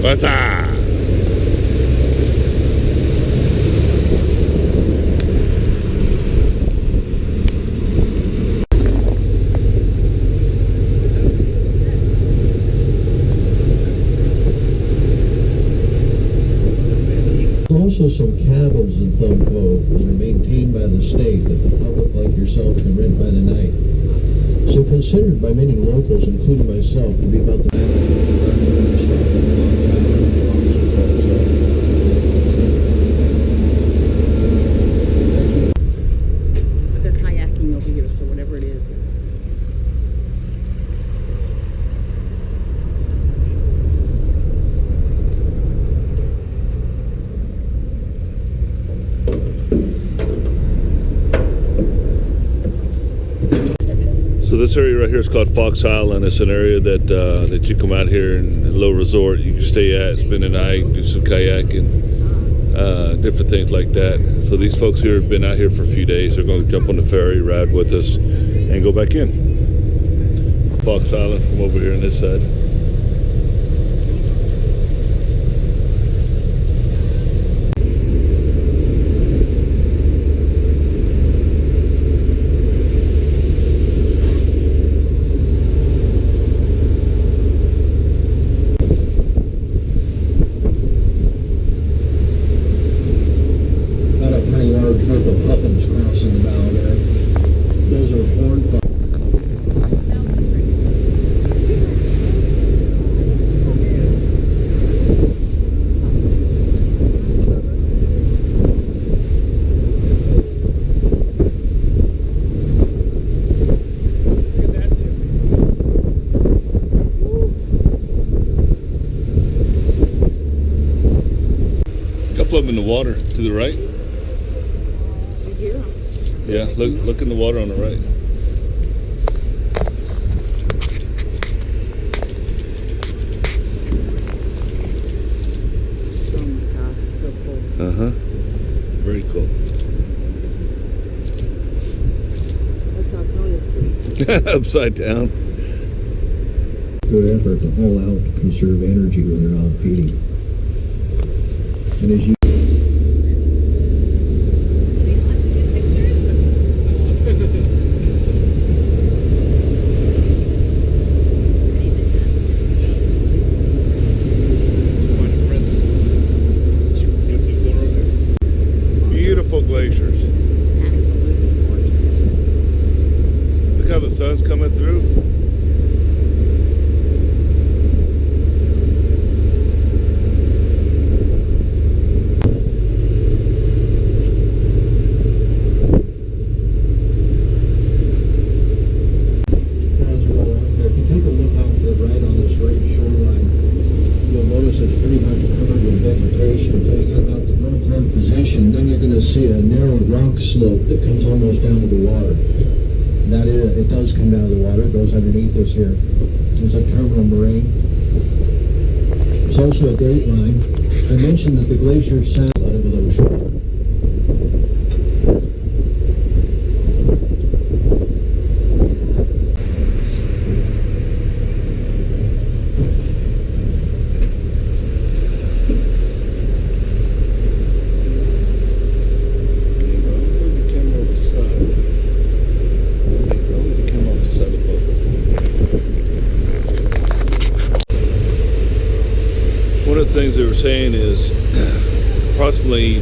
What's up? Also some cabins in Thumb Cove that are maintained by the state that the public like yourself can rent by the night. So considered by many locals, including myself, to be about the But they're kayaking over here, so whatever it is. So this area right here is called Fox Island. It's an area that that you come out here and a little resort you can stay at, spend the night, do some kayaking, different things like that. So these folks here have been out here for a few days. They're going to jump on the ferry, ride with us, and go back in. Fox Island from over here on this side. Got a pretty large group of puffins crossing the bow there. Those are horned puffins. A couple of them in the water to the right. You hear 'em. Yeah, look in the water on the right. Oh my gosh, it's so cool. Uh-huh. Very cool. That's how phone is. Upside down. Good effort to haul out to conserve energy when they're not feeding. And as you Beautiful glaciers. Absolutely gorgeous. Look how the sun's coming through. as we're along here, if you take a look out to the right on this right shoreline, you'll notice it's pretty much covered with vegetation until you get about the middle point position. Then you're going to see a narrow rock slope that comes almost down to the water. That is, it does come down to the water. It goes underneath us here. It's a terminal moraine. It's also a date line. I mentioned that the glacier south out of the ocean. One of the things they were saying is approximately,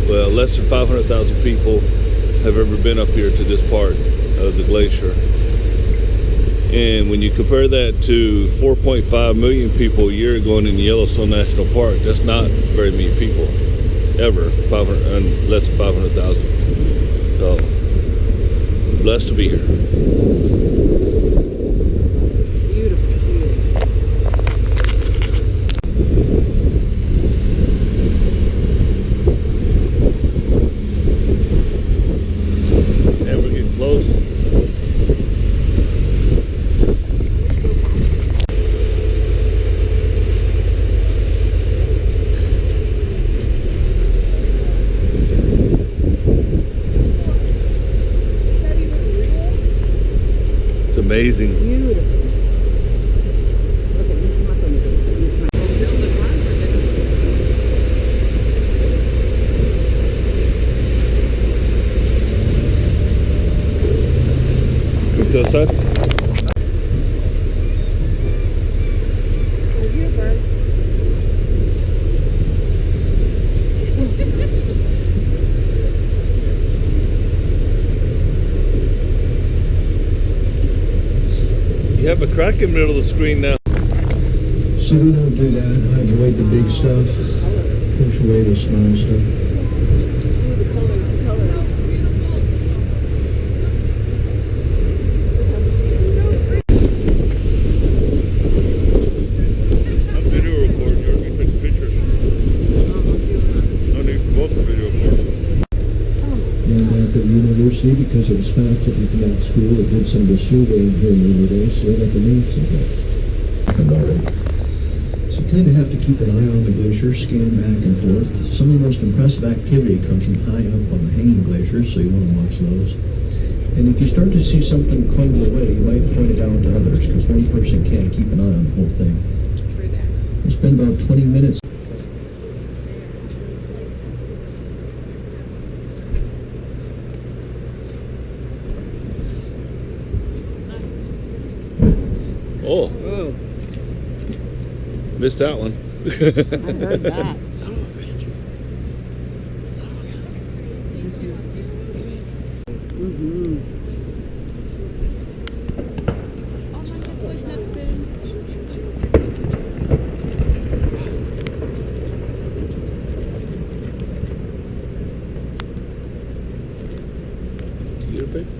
well, less than 500,000 people have ever been up here to this part of the glacier. And when you compare that to 4.5 million people a year going in Yellowstone National Park, that's not very many people ever, 500, and less than 500,000. So, blessed to be here. Beautiful, beautiful. And we're getting close. It's amazing. Beautiful. Okay, this is my phone again. Go to the side. We're here, birds. You have a crack in the middle of the screen now. So we don't do that. I avoid the big stuff. Push away the small stuff. Ooh, the colors, the colors. I'm video recording. You're going to take pictures. No need for both the video recording. And at the University University because it was faculty from that school that did some of the surveying here in Labor Day, so they got the names in there. And already. So you kind of have to keep an eye on the glacier, scan back and forth. Some of the most impressive activity comes from high up on the hanging glaciers, so you want to watch those. And if you start to see something crumble away, you might point it out to others, because one person can't keep an eye on the whole thing. We'll spend about 20 minutes. Oh, missed that one. I heard that. Oh Mann, kannst du euch nicht filmen? You get a picture?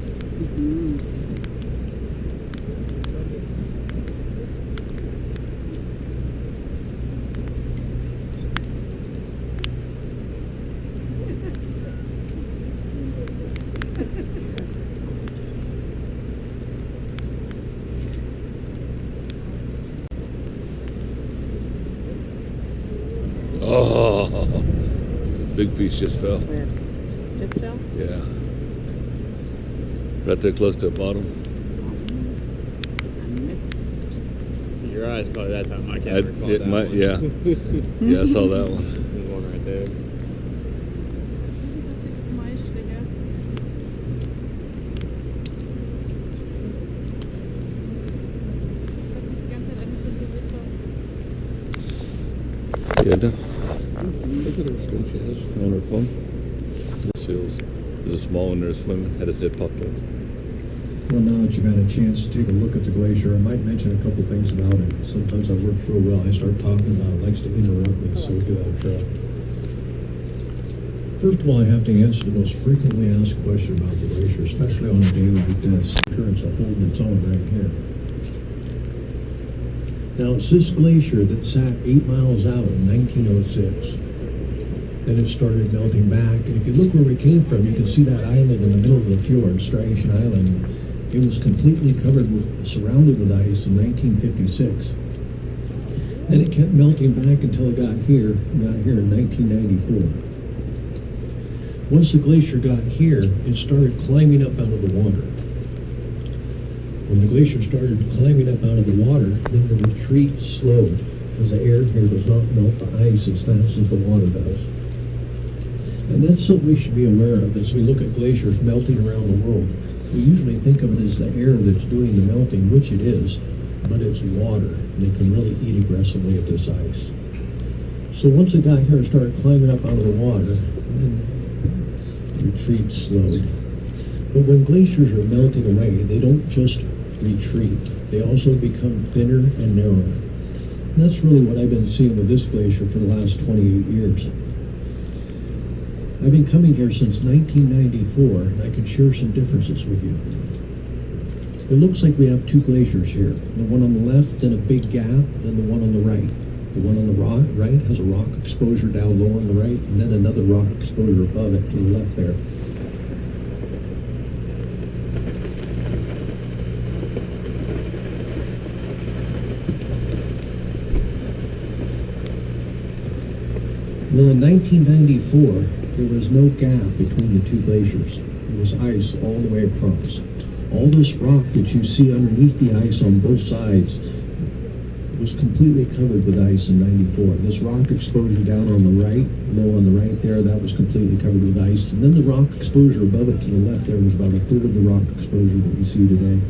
Oh, big piece just fell. Where? Just fell? Yeah. Right there close to the bottom. I missed So your eyes caught it that time. I can't recall that one. Yeah. Yeah, I saw that one. There's one right there. Das ist das meiste, gell? Das ist die ganze Zeit ein bisschen Gewitter. Yeah, no. Look at her swim. She has on her phone. Seals. There's a small one there swimming. Had his head popped up. Well, now that you've had a chance to take a look at the glacier, I might mention a couple things about it. Sometimes I work real well. I start talking about it, likes to interrupt me, so we get out of track. First of all, I have to answer the most frequently asked question about the glacier, especially on a day like this. Appearance of holding its own right here. Now, it's this glacier that sat 8 miles out in 1906. Then it started melting back. And if you look where we came from, you can see that island in the middle of the fjord, Strangation Island. It was completely covered with, surrounded with ice in 1956. Then it kept melting back until it got here in 1994. Once the glacier got here, it started climbing up out of the water. When the glacier started climbing up out of the water, then the retreat slowed, because the air here does not melt the ice as fast as the water does. And that's something we should be aware of as we look at glaciers melting around the world. We usually think of it as the air that's doing the melting, which it is, but it's water. And it can really eat aggressively at this ice. So once it got here and started climbing up out of the water, then the retreat slowed. But when glaciers are melting away, they don't just retreat. They also become thinner and narrower. And that's really what I've been seeing with this glacier for the last 28 years. I've been coming here since 1994, and I can share some differences with you. It looks like we have two glaciers here. The one on the left, then a big gap, then the one on the right. The one on the right has a rock exposure down low on the right, and then another rock exposure above it to the left there. Well, in 1994, there was no gap between the two glaciers. It was ice all the way across. All this rock that you see underneath the ice on both sides was completely covered with ice in 94. This rock exposure down on the right, low on the right there, that was completely covered with ice. And then the rock exposure above it to the left there was about a third of the rock exposure that we see today.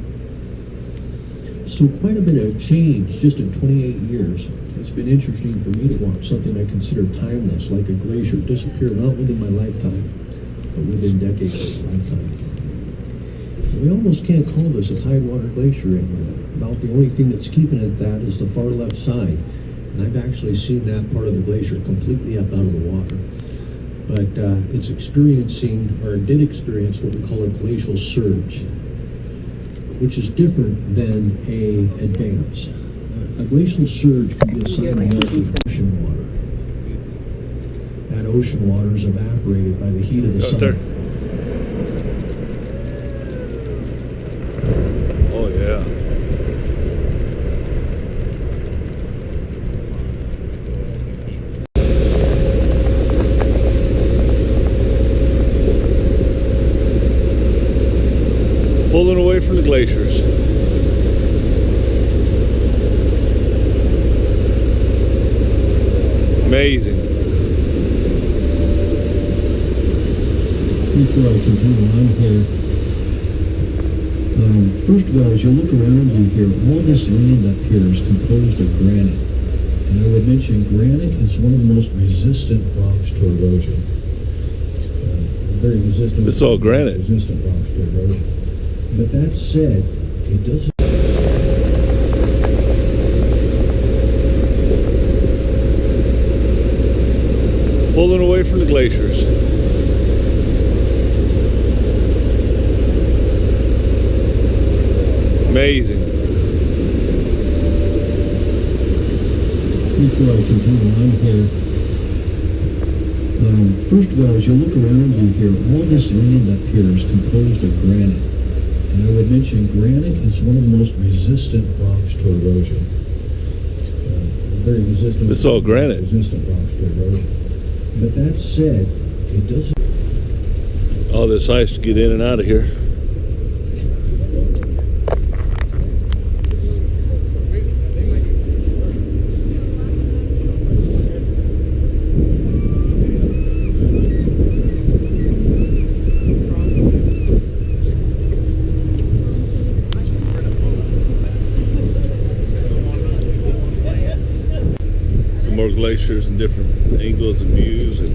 So quite a bit of change just in 28 years. It's been interesting for me to watch something I consider timeless, like a glacier, disappear not within my lifetime, but within decades of my lifetime. We almost can't call this a tidewater glacier anymore. About the only thing that's keeping it that is the far left side. And I've actually seen that part of the glacier completely up out of the water. But it's experiencing, or it did experience, what we call a glacial surge, which is different than a advance. A glacial surge can be a sign of melting ocean water. That ocean water is evaporated by the heat of the sun. There. glaciers. Amazing. Before I continue on here, first of all, as you look around you here, all this land up here is composed of granite. And I would mention granite is one of the most resistant rocks to erosion. Very resistant. It's all granite. Resistant rocks to erosion. But that said, it doesn't. Pulling away from the glaciers. Amazing. Before I continue on here, first of all, as you look around you here, all this land up here is composed of granite. And I would mention granite is one of the most resistant rocks to erosion. Very resistant. It's all granite. Resistant rocks to erosion. But that said, it doesn't. All this ice to get in and out of here. Some more glaciers and different angles and views and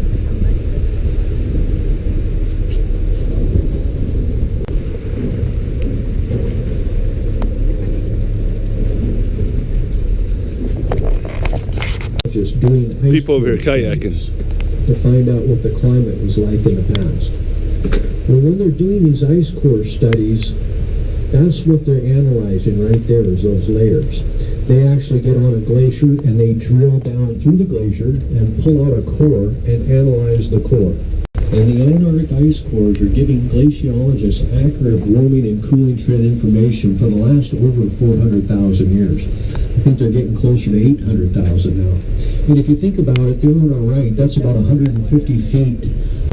just doing ice people over here core kayaking. studies to find out what the climate was like in the past. Well, when they're doing these ice core studies, that's what they're analyzing right there is those layers. They actually get on a glacier and they drill down through the glacier and pull out a core and analyze the core. And the Antarctic ice cores are giving glaciologists accurate warming and cooling trend information for the last over 400,000 years. I think they're getting closer to 800,000 now. And if you think about it, they're doing all right. That's about 150 feet.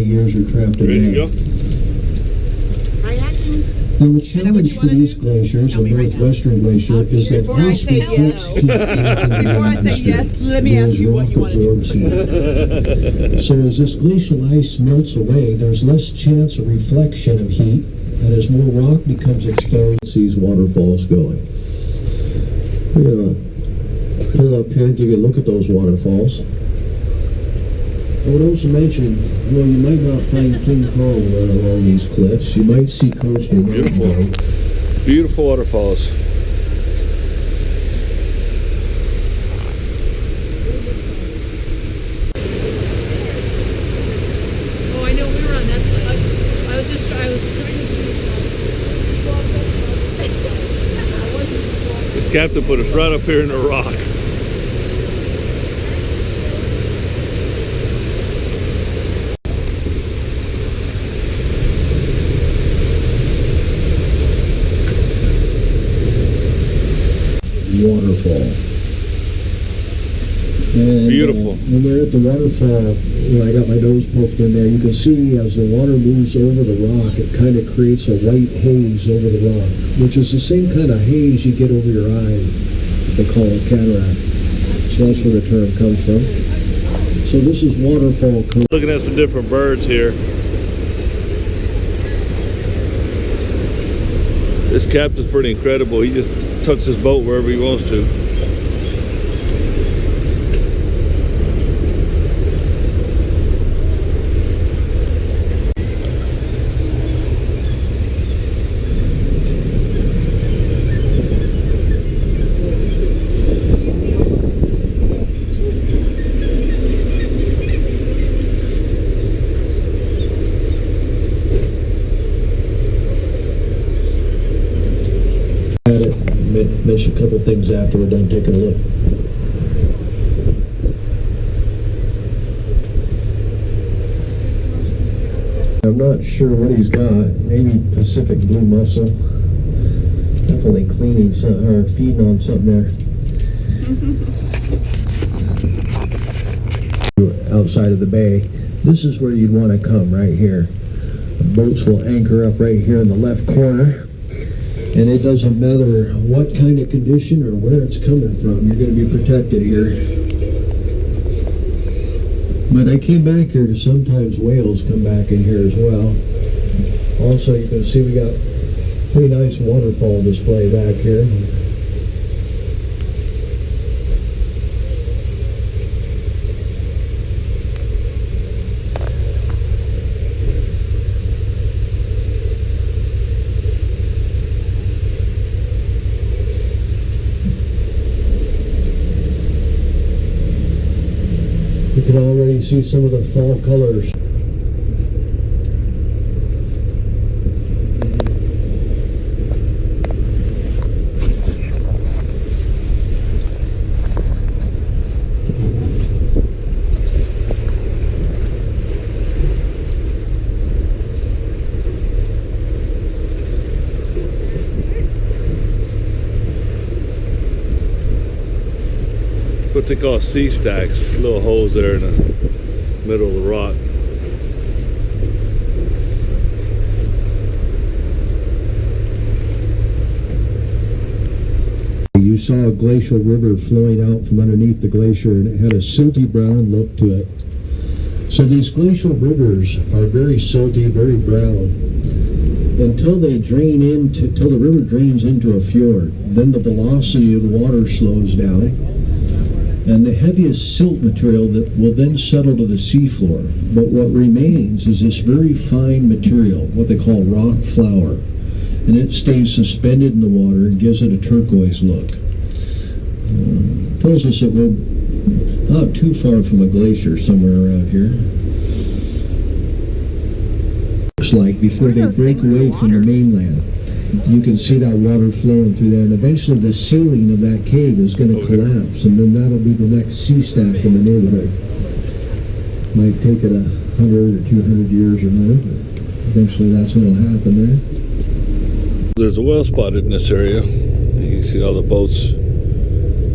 Years are trapped in ready to there. go? Now, the challenge for these glaciers, the Northwestern Glacier, is that Before I ice say deflects yes. heat into the Before I say atmosphere, yes, let me ask whereas you what rock you want to do. absorbs heat. So as this glacial ice melts away, there's less chance of reflection of heat, and as more rock becomes exposed, these waterfalls going. We're gonna pull up here and give you a look at those waterfalls. I would also mention, you might not find King Kong along these cliffs. You might see coastal Beautiful. mountain Beautiful waterfalls. Oh, I know, we were on that side. I was trying to This captain put us right up here in the rock. waterfall. And, Beautiful. When we're at the waterfall, I got my nose poked in there, you can see as the water moves over the rock, it kind of creates a white haze over the rock, which is the same kind of haze you get over your eye. They call it cataract. So that's where the term comes from. So this is waterfall coast. Looking at some different birds here. This captain's pretty incredible. He just tucks his boat wherever he wants to. Mention a couple things after we're done taking a look. I'm not sure what he's got. Maybe Pacific blue mussel. Definitely cleaning some or feeding on something there. Outside of the bay. This is where you'd want to come right here. The boats will anchor up right here in the left corner. And it doesn't matter what kind of condition or where it's coming from, you're going to be protected here. But I came back here because sometimes whales come back in here as well. Also, you can see we got pretty nice waterfall display back here. You can already see some of the fall colors. What they call sea stacks, little holes there in the middle of the rock. You saw a glacial river flowing out from underneath the glacier, and it had a silty brown look to it. So these glacial rivers are very silty, very brown, until they drain into, till the river drains into a fjord. Then the velocity of the water slows down, and the heaviest silt material that will then settle to the seafloor. But what remains is this very fine material, what they call rock flour, and it stays suspended in the water and gives it a turquoise look. Tells us that we're not too far from a glacier somewhere around here. Looks like before they break away from the mainland. You can see that water flowing through there, and eventually the ceiling of that cave is going to collapse, and then that'll be the next sea stack in the neighborhood. Might take it 100 or 200 years or more, but eventually that's what will happen there. There's a well spotted in this area. You can see all the boats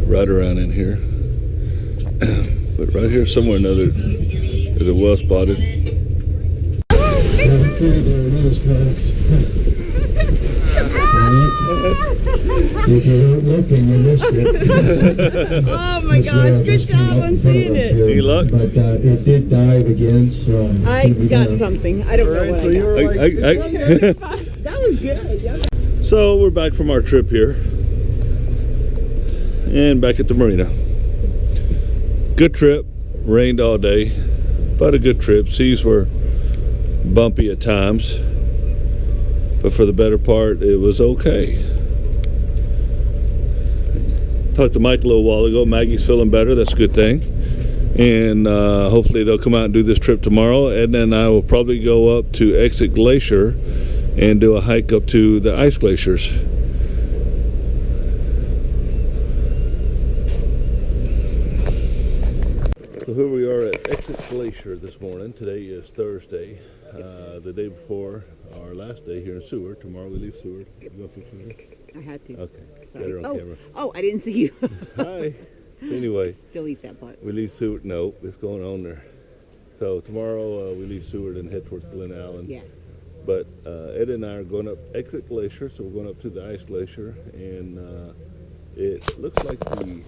right around in here. But right here somewhere or another there's a well spotted. Okay, there it is, folks. If you weren't looking, you missed it. Oh my gosh, good job on seeing it. Any luck? But it did dive again, so it's I gonna be got done. something. I don't know what I got. That was good. Yeah. So we're back from our trip here and back at the marina. Good trip, rained all day, but a good trip. Seas were bumpy at times, but for the better part it was okay. Talked to Mike a little while ago. Maggie's feeling better, that's a good thing, and hopefully they'll come out and do this trip tomorrow, and then I will probably go up to Exit Glacier and do a hike up to the ice glaciers. So here we are at Exit Glacier this morning. Today is Thursday, the day before our last day here in Seward. Tomorrow we leave Seward. You going to Seward? I had to. Okay, Sorry. got her on camera. Oh, I didn't see you. Hi. So anyway, Delete that part. we leave Seward. No, it's going on there. So tomorrow we leave Seward and head towards Glen Allen. Yes. But Ed and I are going up Exit Glacier, so we're going up to the ice glacier, and it looks like the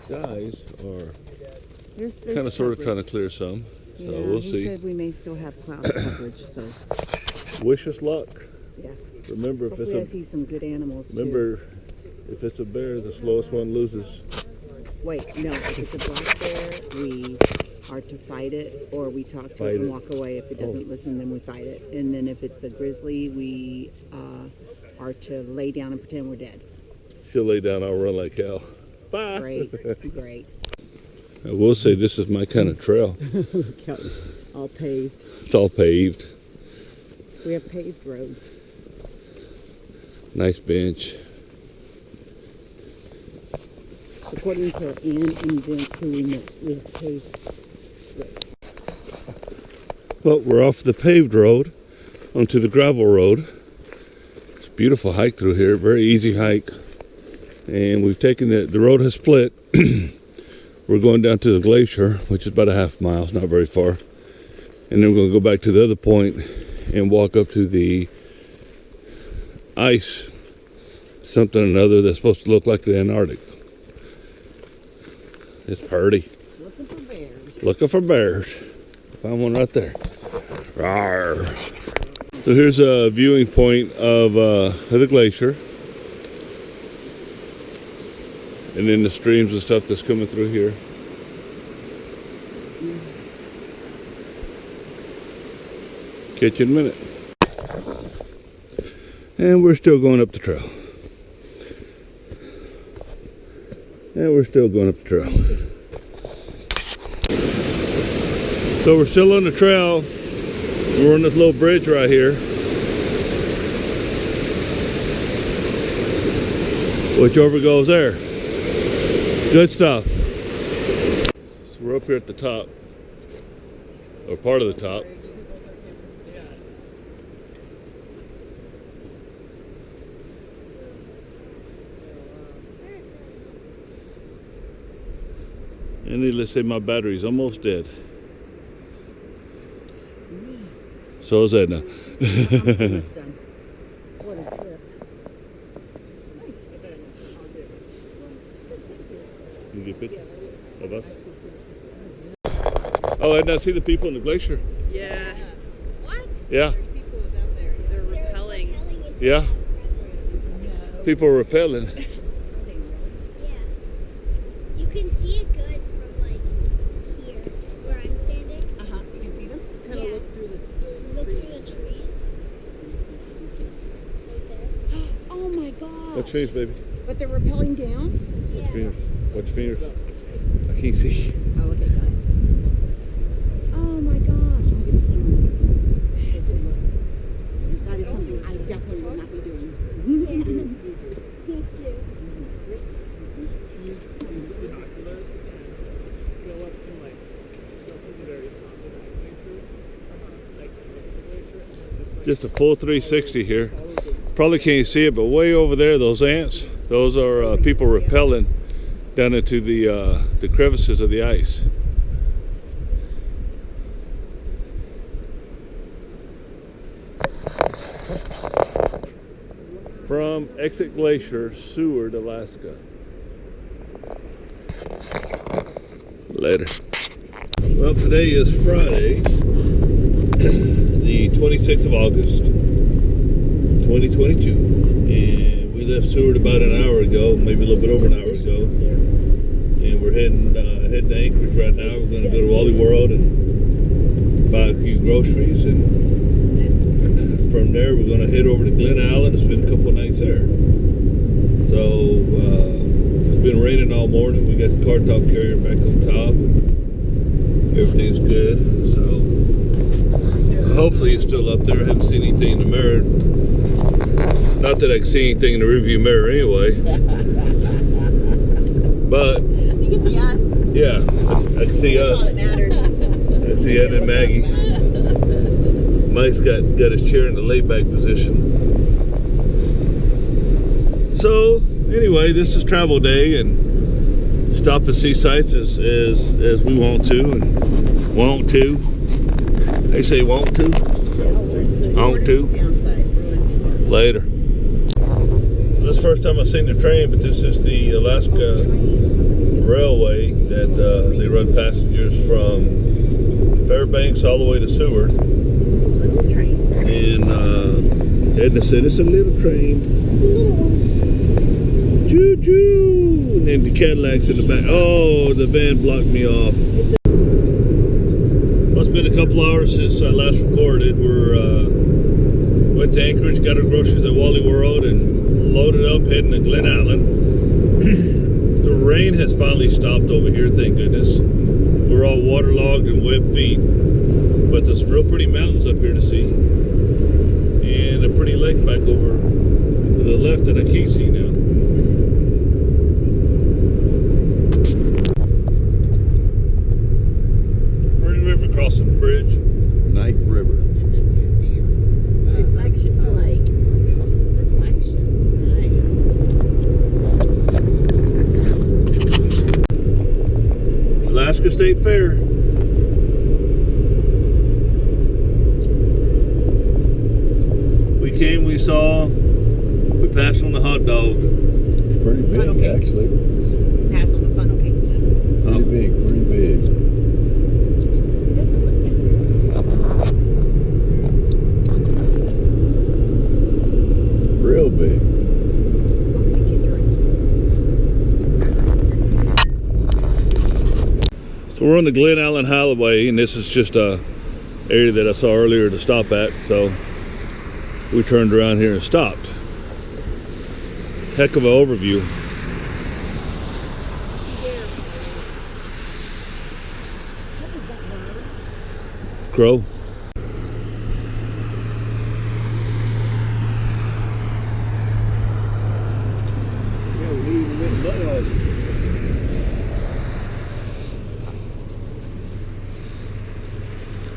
skies are There's kind of sort of trying to clear some, so Yeah, we'll he see. said we may still have cloud coverage, so Wish us luck. yeah. Remember, if Hopefully I it's see some good animals too. if it's a bear, the slowest one loses. Wait, no, if it's a black bear, we are to fight it, or we talk to Fight it and it. walk away. If it doesn't listen, then we fight it. And then if it's a grizzly, we are to lay down and pretend we're dead. She'll lay down, I'll run like hell. Bye. Great, great. I will say this is my kind of trail. All paved. It's all paved. We have paved road. Nice bench. According to Ann and Vince, who we met, we have paved roads. Well, we're off the paved road onto the gravel road. It's a beautiful hike through here, very easy hike. And we've taken the road has split. We're going down to the glacier, which is about a half mile, it's not very far. And then we're going to go back to the other point and walk up to the ice something or another that's supposed to look like the Antarctic. It's pretty. Looking for bears. Looking for bears. Found one right there. Rawr. So here's a viewing point of the glacier. And then the streams and stuff that's coming through here. Catch you in a minute. And we're still going up the trail. And we're still going up the trail. So we're still on the trail. We're on this little bridge right here. Which over goes there. Good stuff. So we're up here at the top. Or part of the top. And needless to say, my battery's almost dead. So is Edna. You get a picture of us? Oh, Edna, I see the people in the glacier. Yeah. What? Yeah. There's people down there. They're repelling. Yeah. People are repelling. Yeah. You can see it good from like here, where I'm standing. You can see them? Kind of Yeah. look through the Look through the trees. Right there. Oh my god. Watch fingers, baby. But they're rappelling down? Watch fingers. Watch fingers. I can't see. Oh, okay, got it. Oh my gosh. I'm gonna film. That is something I definitely will not be doing. Yeah. Me too. Just a full 360 here. Probably can't see it, but way over there, those ants, those are people rappelling down into the crevices of the ice. From Exit Glacier, Seward, Alaska. Later. Well, today is Friday, the 26th of August, 2022, and we left Seward about an hour ago, maybe a little bit over an hour ago, and we're heading to Anchorage right now. We're going to go to Wally World and buy a few groceries, and from there we're going to head over to Glen Allen and spend a couple of nights there. So it's been raining all morning. We got the car top carrier back on top. Everything's good, so hopefully it's still up there. I haven't seen anything in the mirror. Not that I can see anything in the rearview mirror anyway. But You can see us. yeah, I can see That's all us. that matters. I see Ed and Maggie. Mike's got his chair in the laid-back position. So anyway, this is travel day, and stop and see sights as we want to, and want to. They say want to. Want to. Later. This is the first time I've seen the train, but this is the Alaska Railway that they run passengers from Fairbanks all the way to Seward. And Edna said it's a little train. Choo choo! And then the Cadillac's in the back. Oh, the van blocked me off. Well, it's been a couple hours since I last recorded. Went to Anchorage, got our groceries at Wally World, and loaded up, heading to Glen Allen. The rain has finally stopped over here, thank goodness. We're all waterlogged and wet feet, but there's some real pretty mountains up here to see, and a pretty lake back over to the left that I can't see now. Pretty river crossing the bridge. Knife River. Reflections like. Alaska State Fair. We came, we saw, we passed pass on the hot dog. Pretty big, Funnel cake. actually. Pass on the funnel cake. Pretty big, pretty big. It doesn't look bad. Real big. The kids are in school. So we're on the Glen Allen Highway, and this is just a area that I saw earlier to stop at. So we turned around here and stopped. Heck of an overview. Crow.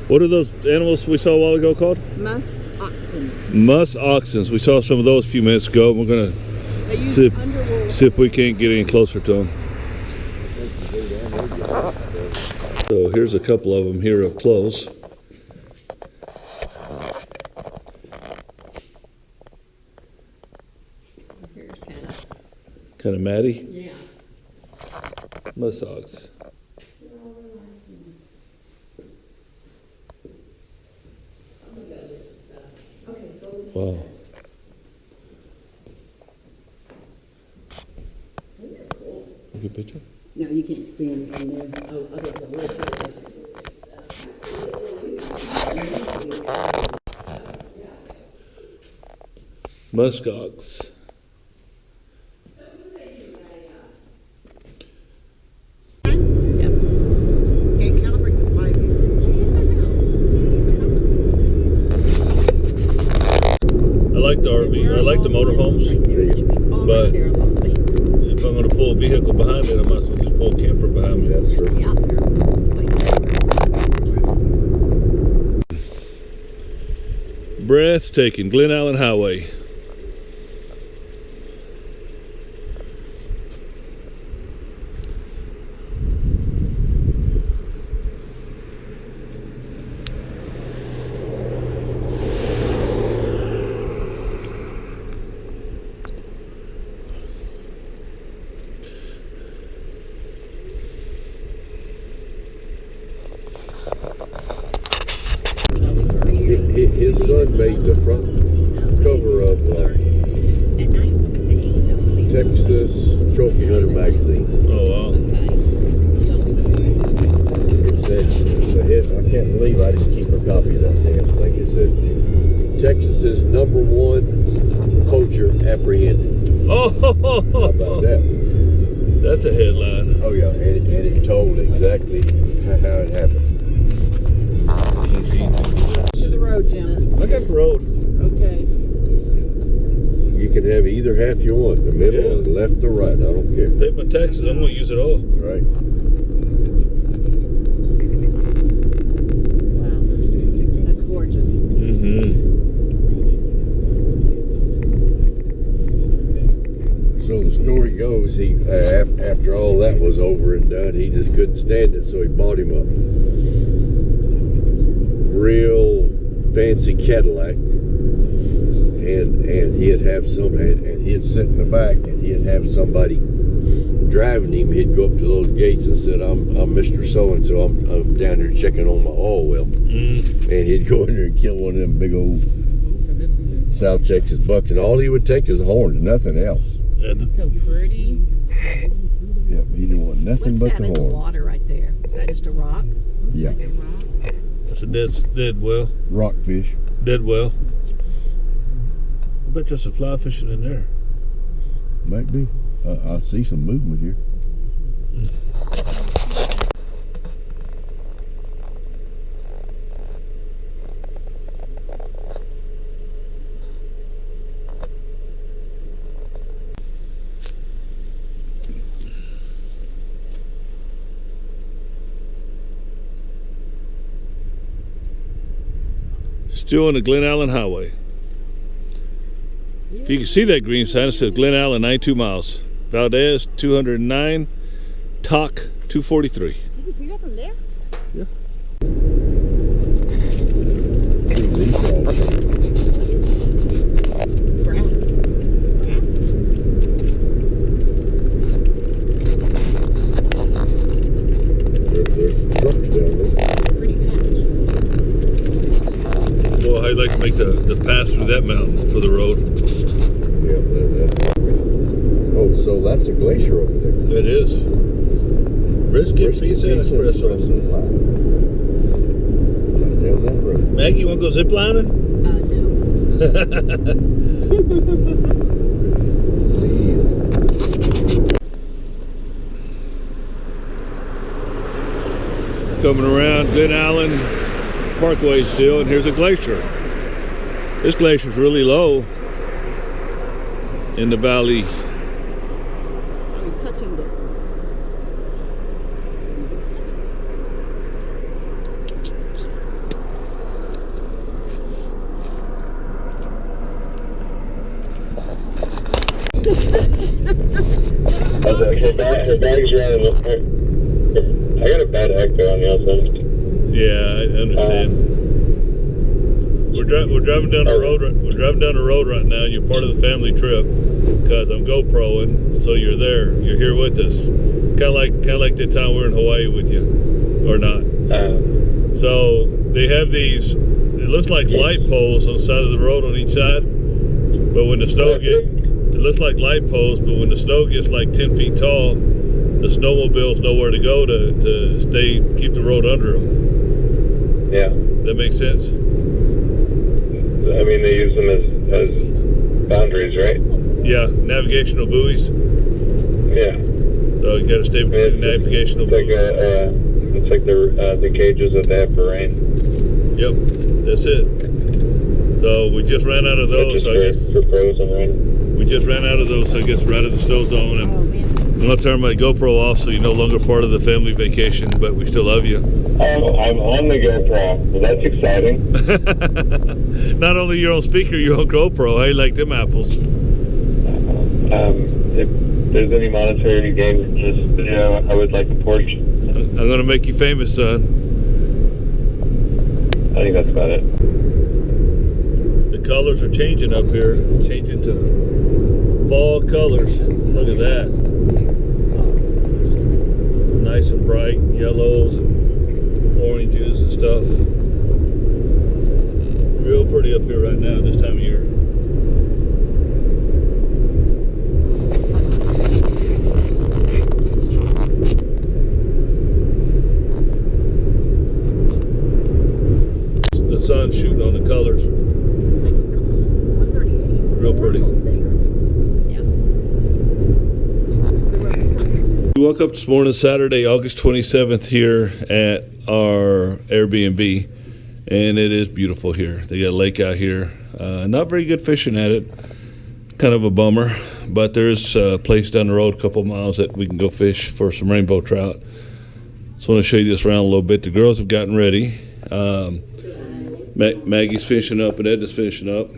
What are those animals we saw a while ago called? Musk oxen. Musk oxen. We saw some of those a few minutes ago. We're gonna They use see underwool. if we can't get any closer to them. So here's a couple of them here up close. Here's Hannah. Kind of matty. Yeah. Musk ox. Wow. Good picture. No, you can't see anything there. Oh, okay, the little picture. Musk ox. Yep. Okay, calibrate the pipe. I like the RV. I like the motorhomes. But if I'm going to pull a vehicle behind it, I might as well just pull a camper behind me. That's true. Breathtaking. Glen Allen Highway. His son made the front cover of Texas Trophy Hunter magazine. Oh, wow. It said, I can't believe I didn't keep a copy of that damn thing. It said, Texas's #1 poacher apprehended. Oh, How about that? That's a headline. Oh yeah, and it told exactly how it happened. To the road, Jim. I got the road. Okay. You can have either half you want, the middle or the left or right. I don't care. Take my taxes. I'm going to use it all. Right. Wow. That's gorgeous. Mm-hmm. So the story goes, he after all that was over and done, he just couldn't stand it, so he bought him a real fancy Cadillac, and he'd have and he'd sit in the back, and he'd have somebody driving him. He'd go up to those gates and said, "I'm Mr. So and so. I'm down here checking on my oil well," and he'd go in there and kill one of them big old South Texas bucks, and all he would take is the horns, nothing else. So pretty. Yeah, but he didn't want nothing What's but that the in the horn. water right there? Is that just a rock? Looks Yeah. like a rock. That's a dead well. Rockfish. Dead well. I bet there's some fly fishing in there. Might be. I see some movement here. Still on the Glen Allen Highway. If you can see that green sign, it says Glen Allen 92 miles. Valdez 209. Talk 243. You can see that from there? These all Grass. Grass? they'd like to make the pass through that mountain for the road. Yeah. Oh, so that's a glacier over there. It is. Brisket Pizza and Espresso. Wow. Down that road. Maggie, you want to go zip lining? Coming around Glen Allen Parkway still, and here's a glacier. This glacier's really low in the valley. Touching distance. Her bag's running. I got a bad echo on the outside. Yeah, I understand. We're driving down the road. We're driving down the road right now. You're part of the family trip because I'm GoProing, so you're there. You're here with us. Kind of like that time we were in Hawaii with you, or not? So they have these. It looks like light poles on the side of the road on each side, but when the snow it looks like light poles. But when the snow gets like 10 feet tall, the snowmobiles nowhere to go to keep the road under them. Yeah. That makes sense? I mean, they use them as boundaries, right? Yeah, navigational buoys. Yeah. So you got to stay between the navigational buoys. It's like the cages that they have for rain. Yep, that's it. So we just ran out of those. So I guess for frozen rain. We just ran out of those. So I guess we're out of the snow zone. And I'm gonna turn my GoPro off, so you're no longer part of the family vacation. But we still love you. I'm on the GoPro, so that's exciting. Not only your own speaker, your own GoPro. Hey, like them apples. If there's any monetary gain, just I would like a portion. I'm gonna make you famous, son. I think that's about it. The colors are changing up here, changing to fall colors. Look at that. Nice and bright yellows and oranges and stuff. Real pretty up here right now this time of year. The sun's shooting on the colors. Real pretty. We woke up this morning, Saturday, August 27th, here at our Airbnb, and it is beautiful here. They got a lake out here. Not very good fishing at it. Kind of a bummer, but there's a place down the road a couple miles that we can go fish for some rainbow trout. Just want to show you this around a little bit. The girls have gotten ready. Maggie's finishing up and Edna's finishing up.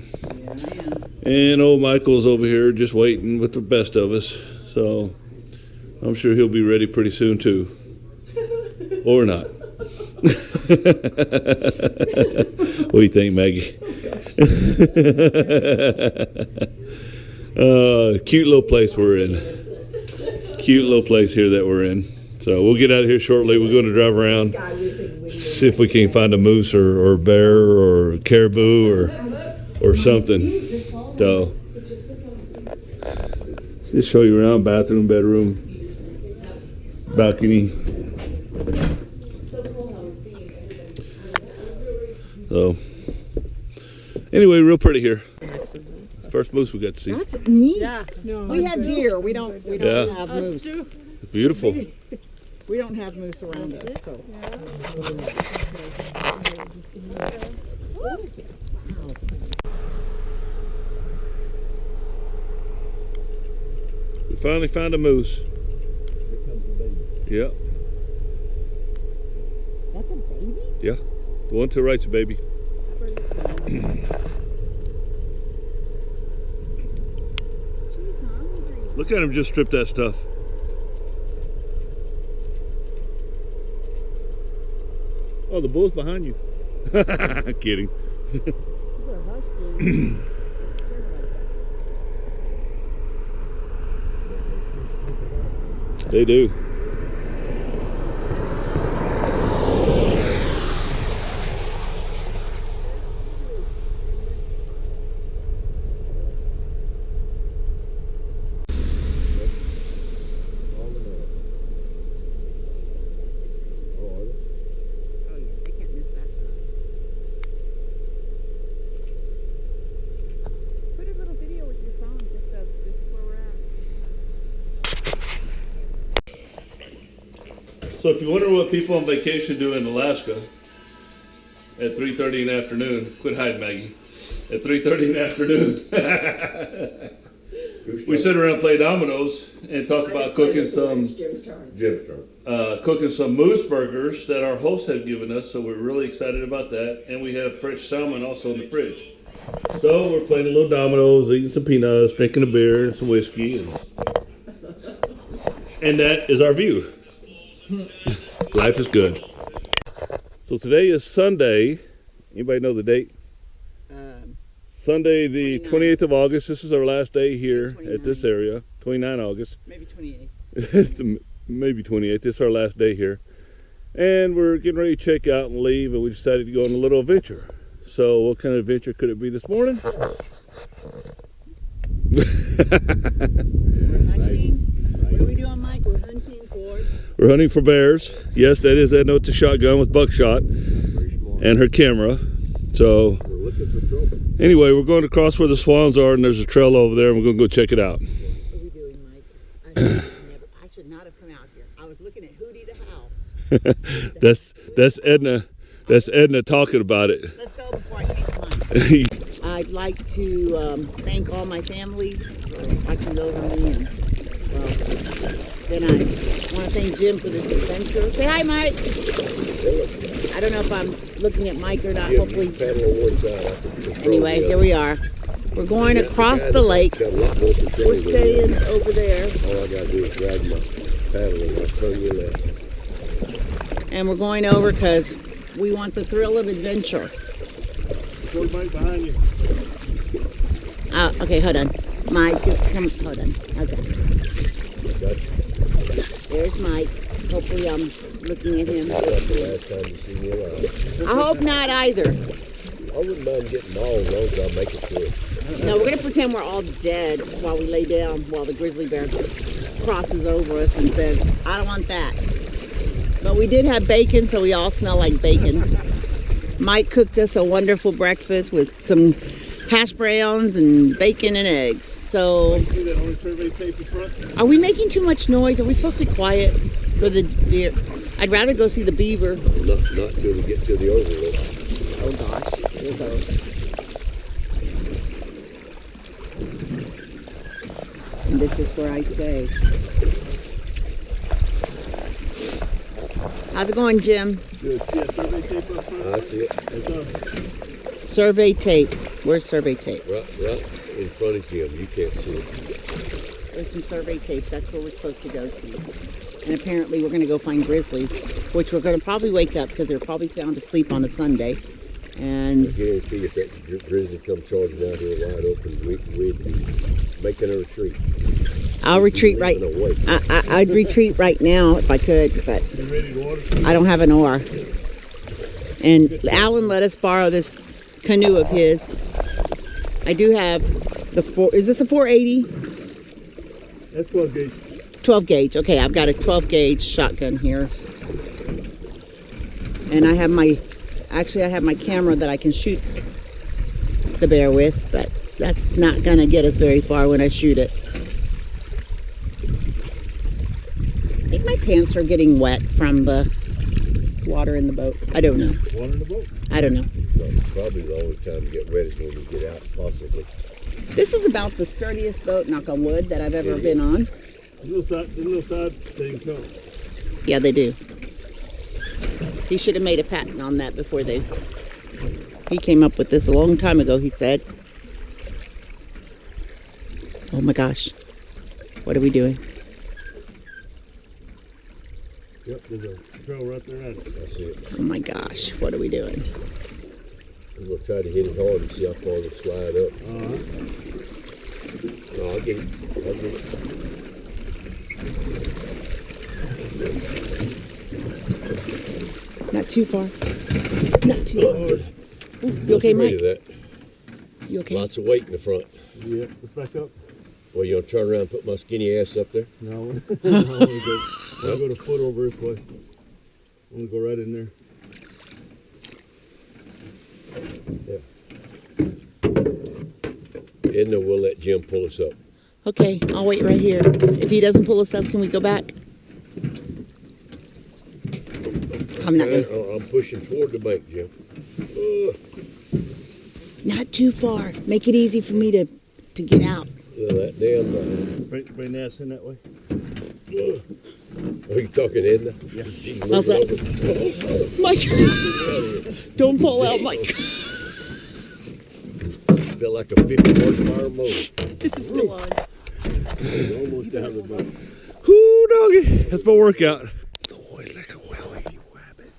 And old Michael's over here just waiting with the best of us. So I'm sure he'll be ready pretty soon too. Or not. What do you think, Maggie? Cute little place we're in. Cute little place here that we're in. So we'll get out of here shortly. We're going to drive around, see if we can find a moose or bear or caribou or something. So just show you around: bathroom, bedroom, balcony. So anyway, real pretty here. First moose we got to see. That's neat. Yeah. We have deer. We don't have moose. It's beautiful. We don't have moose around us. So. We finally found a moose. Yeah. That's a baby? Yeah. The one to the right's a baby. Look at him just strip that stuff. Oh, the bull's behind you. Kidding. They do. So if you wonder what people on vacation do in Alaska at 3:30 in the afternoon, quit hiding, Maggie. At 3:30 in the afternoon, we sit around and play dominoes and talk about cooking some cooking some moose burgers that our hosts have given us. So we're really excited about that, and we have fresh salmon also in the fridge. So we're playing a little dominoes, eating some peanuts, drinking a beer and some whiskey, and that is our view. Life is good. So today is Sunday. Anybody know the date? Sunday, the 28th of August. This is our last day here at this area. 29 August. Maybe 28. Maybe 28th. This is our last day here. And we're getting ready to check out and leave, and we decided to go on a little adventure. So what kind of adventure could it be this morning? We're hunting. What are we doing, Mike? We're hunting for... We're hunting for bears. Yes, that is Edna with the shotgun with buckshot and her camera. So anyway, we're going across where the swans are, and there's a trail over there, and we're going to go check it out. What are we doing, Mike? I should not have come out here. I was looking at Hootie the Howl. That's Edna. That's Edna talking about it. Let's go before I change mine. I'd like to thank all my family for watching over me, and then I want to thank Jim for this adventure. Say hi, Mike. I don't know if I'm looking at Mike or not. Hopefully. Anyway, here we are. We're going across the lake. We're staying over there. All I gotta do is grab my paddle and I'll turn you left. And we're going over because we want the thrill of adventure. Mike behind you. Okay, hold on. Mike is coming. Hold on. How's that? There's Mike. Hopefully I'm looking at him. I hope not either. I wouldn't mind getting mauled as long as I'll make it through. No, we're going to pretend we're all dead while we lay down while the grizzly bear crosses over us and says, I don't want that. But we did have bacon, so we all smell like bacon. Mike cooked us a wonderful breakfast with some hash browns and bacon and eggs. So, are we making too much noise? Are we supposed to be quiet for the beer? I'd rather go see the beaver. Not till we get to the overlook. Oh gosh, here it goes. And this is where I stay. How's it going, Jim? Good. Survey tape up front. I see it. Survey tape. Where's survey tape? Right in front of Jim. You can't see it. There's some survey tape. That's where we're supposed to go to. And apparently we're going to go find grizzlies, which we're going to probably wake up because they're probably sound asleep on a Sunday. And I guarantee if that grizzly comes charging out here wide open, we'd be making a retreat. I'll retreat right. I'd retreat right now if I could, but I don't have an oar. And Alan let us borrow this canoe of his. I do have the is this a 480? That's 12 gauge. 12 gauge. Okay, I've got a 12 gauge shotgun here. And I have my camera that I can shoot the bear with, but that's not gonna get us very far when I shoot it. I think my pants are getting wet from the water in the boat. I don't know. Water in the boat? I don't know. Well, probably the only time to get wet is when we get out, possibly. This is about the sturdiest boat, knock on wood, that I've ever been on. Little side thing come. Yeah, they do. He should have made a patent on that before they... He came up with this a long time ago, he said. Oh my gosh. What are we doing? Yep, there's a trail right there at it. That's it. Oh my gosh, what are we doing? We're going to try to hit it hard and see how far it'll slide up. No, I'll get it. Not too far. Not too far. Ooh, you okay, Mike? You okay? Lots of weight in the front. Yeah, let's back up. Well, you want to turn around and put my skinny ass up there? No, I want to go to foot over this way. I want to go right in there. Yeah. Edna will let Jim pull us up. Okay, I'll wait right here. If he doesn't pull us up, can we go back? I'm not gonna. I'm pushing toward the bank, Jim. Not too far. Make it easy for me to get out. That damn. Bring the ass in that way. Are you talking, Edna? Yeah. She's How's moving that? over. Mike, don't fall out, Mike. Felt like a 50 horsepower motor. This is still on. It's almost out of the boat. Whoo, doggy. That's my workout. The boy like a welly rabbit.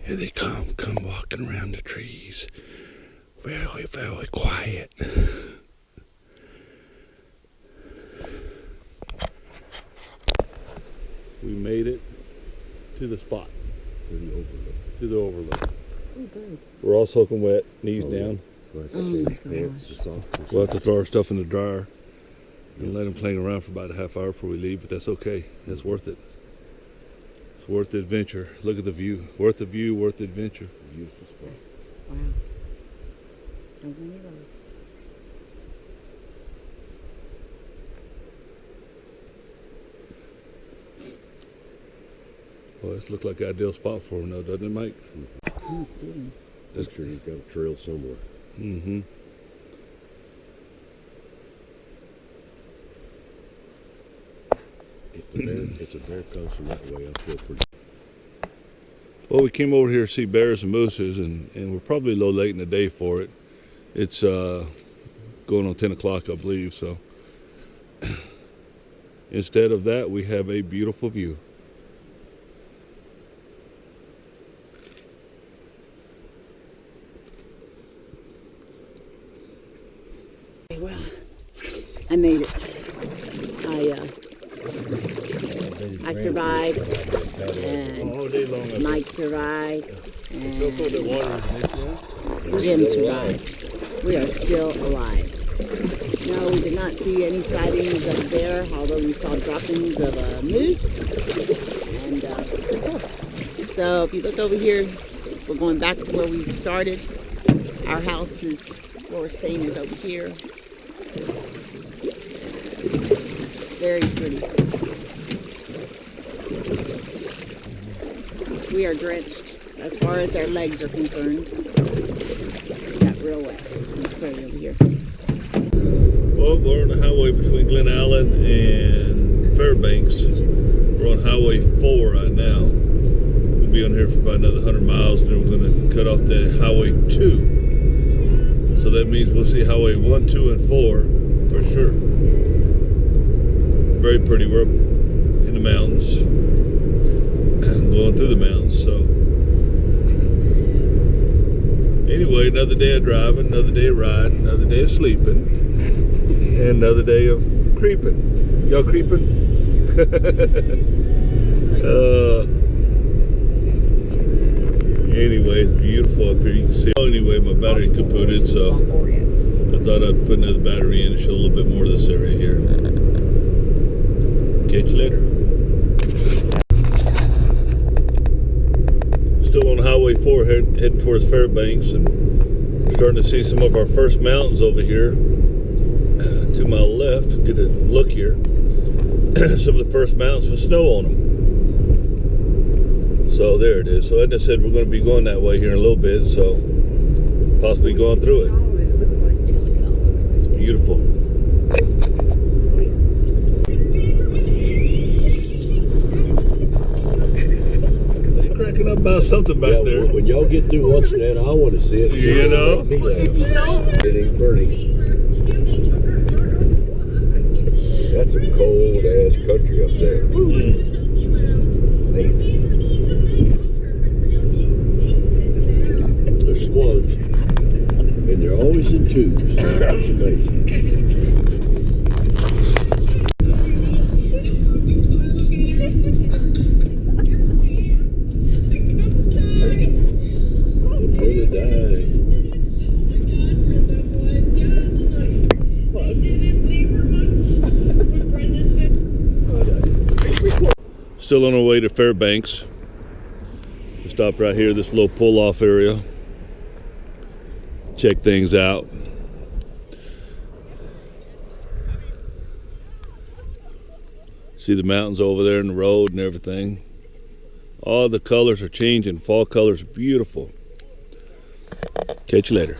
Here they come walking around the trees. Very, very quiet. We made it to the spot, to the overlook. We're all soaking wet, knees down. We'll have to throw our stuff in the dryer and let them cling around for about a half hour before we leave, but that's okay. That's worth it. It's worth the adventure. Look at the view. Worth the view, worth the adventure. Beautiful spot. Wow. Don't go any lower. Well, this looks like an ideal spot for him, though, doesn't it, Mike? That's sure you've got a trail somewhere. Mm-hmm. If the bear comes from that way, I feel pretty. Well, we came over here to see bears and mooses, and we're probably a little late in the day for it. It's going on 10 o'clock, I believe, so. Instead of that, we have a beautiful view. Well, I made it. I survived, and Mike survived, and Jim survived. We are still alive. No, we did not see any sightings of a bear, although we saw droppings of a moose. And so if you look over here, we're going back to where we started. Our house is, where we're staying is over here. Very pretty. We are drenched as far as our legs are concerned. We got real wet. Let's start over here. Well, we're on the highway between Glen Allen and Fairbanks. We're on Highway 4 right now. We'll be on here for about another 100 miles, and then we're going to cut off to Highway 2. So that means we'll see Highway 1, 2, and 4 for sure. Very pretty. We're up in the mountains, going through the mountains. So anyway, another day of driving, another day of riding, another day of sleeping, and another day of creeping. Y'all creeping? Anyway, it's beautiful up here. You can see. Anyway, my battery kaputted, so I thought I'd put another battery in and show a little bit more of this area here. Catch you later. Still on Highway 4, heading towards Fairbanks, and starting to see some of our first mountains over here. To my left, get a look here. Some of the first mountains with snow on them. So there it is. So Edna said we're going to be going that way here in a little bit, so possibly going through it. It's beautiful. They're cracking up about something back there. When y'all get through watching that, I want to see it. You know? It ain't burning. That's some cold ass country up there. They're swans, and they're always in twos. That's amazing. They're gonna die. Still on our way to Fairbanks. We stopped right here, this little pull-off area. Check things out. See the mountains over there and the road and everything. All the colors are changing. Fall colors are beautiful. Catch you later.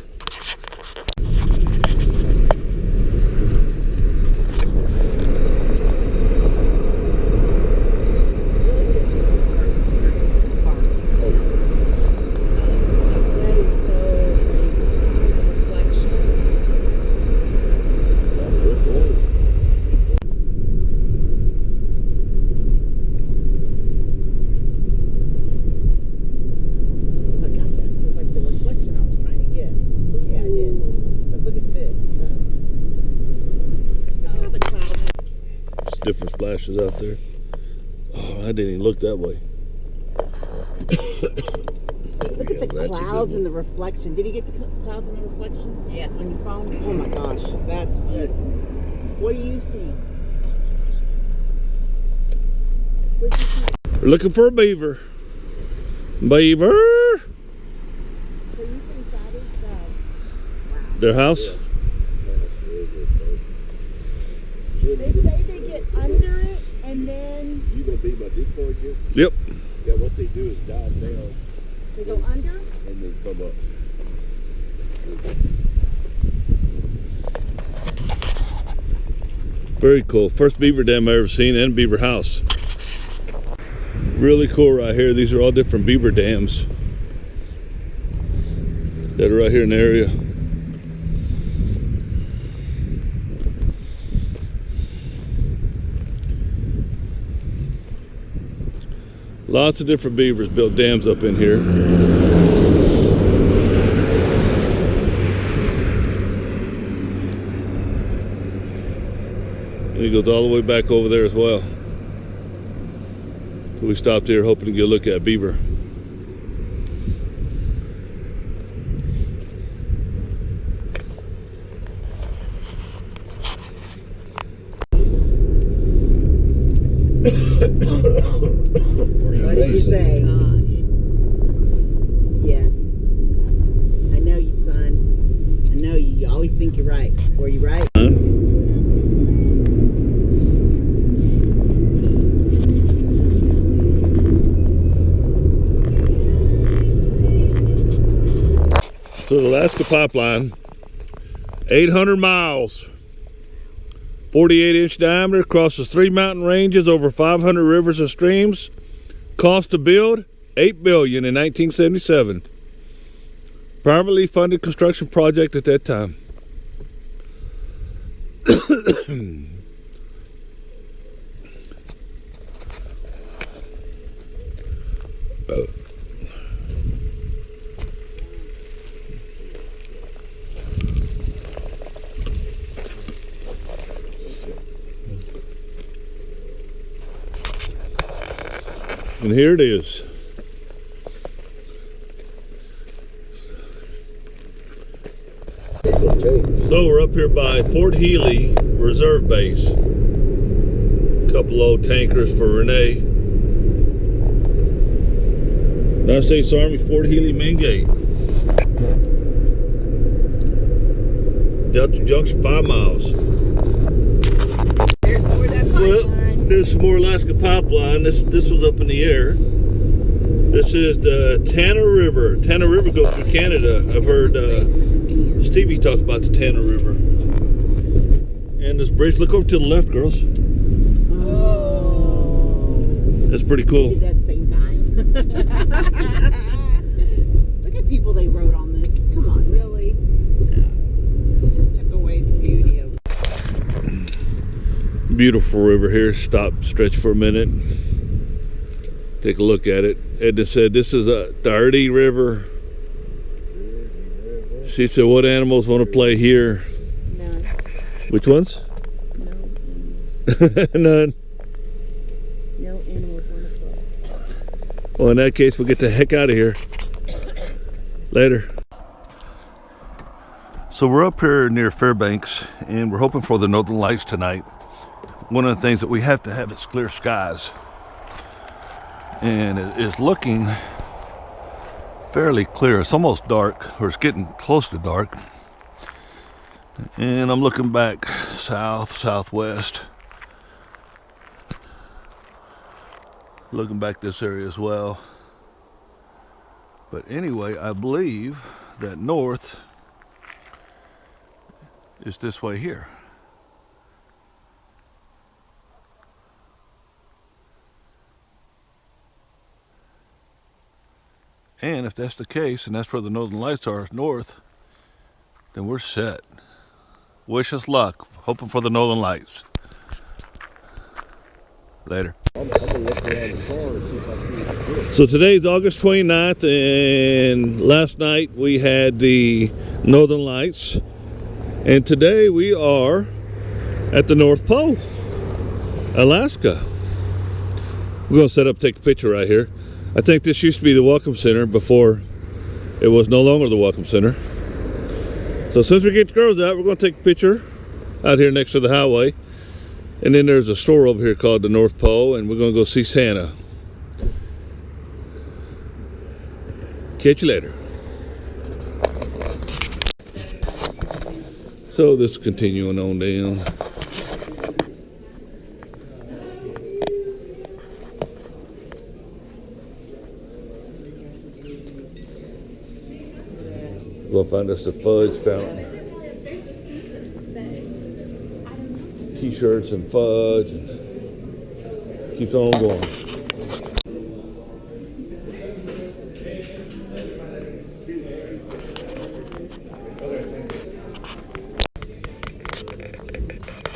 That is so reflection. I got that. It's like the reflection I was trying to get. Yeah, I did. But look at this. Look at the clouds. There's different splashes out there. Oh, I didn't even look that way. Look at the clouds and the reflection. Did you get the clouds and the reflection? Yes. On your phone? Oh my gosh, that's beautiful. What do you see? What do you see? We're looking for a beaver. Beaver! So you think that is Their house? They say they get under it and then You gonna be my decoy here? Yep. Yeah, what they do is dive down they go under. and then come up. Very cool. First beaver dam I ever seen, and beaver house. Really cool right here. These are all different beaver dams that are right here in the area. Lots of different beavers built dams up in here. And he goes all the way back over there as well. So we stopped here hoping to get a look at beaver. What did you say? Yes. I know you, son. I know you. You always think you're right. Were you right? So the Alaska Pipeline, 800 miles, 48-inch diameter, crosses 3 mountain ranges, over 500 rivers and streams. Cost to build, $8 billion in 1977. Privately funded construction project at that time. And here it is. So we're up here by Fort Healy Reserve Base. A couple old tankers for Renee. United States Army, Fort Healy main gate. Delta Junction, 5 miles. There's more of that pipeline. There's some more Alaska Pipeline. This was up in the air. This is the Tana River. Tana River goes through Canada. I've heard Stevie talk about the Tana River. And this bridge, look over to the left, girls. Oh. That's pretty cool. We did that at the same time. Look at people they wrote on this. Come on, really? You just took away the beauty of it. Beautiful river here. Stop, stretch for a minute. Take a look at it. Edna said this is a dirty river. She said, what animals want to play here? None. Which ones? No animals. None. No animals want to play. Well, in that case, we'll get the heck out of here. Later. So we're up here near Fairbanks, and we're hoping for the Northern Lights tonight. One of the things that we have to have is clear skies. and it is looking fairly clear. It's almost dark, or it's getting close to dark. And I'm looking back south, southwest. Looking back this area as well. But anyway, I believe that north is this way here. And if that's the case, and that's where the northern lights are, north, then we're set. Wish us luck. Hoping for the northern lights. Later. So today's August 29th, and last night we had the northern lights. And today we are at the North Pole, Alaska. We're going to set up, take a picture right here. I think this used to be the Welcome Center before it was no longer the Welcome Center. So since we get the girls out, we're going to take a picture out here next to the highway. And then there's a store over here called the North Pole, and we're going to go see Santa. Catch you later. So this is continuing on down. We'll find us the fudge fountain. T-shirts and fudge, and keeps on going.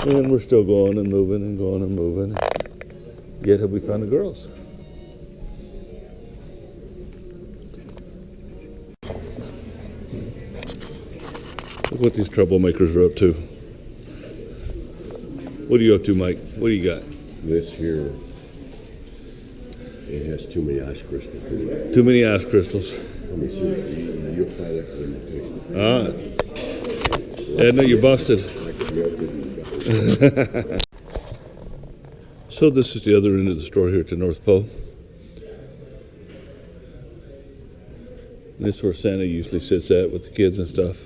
And we're still going and moving and going and moving. Yet have we found the girls? Look what these troublemakers are up to. What are you up to, Mike? What do you got? This here, it has too many ice crystals in it. Too many ice crystals. Let me see. You'll find that presentation. Yeah, no, you're busted. So this is the other end of the store here at the North Pole. This is where Santa usually sits at with the kids and stuff.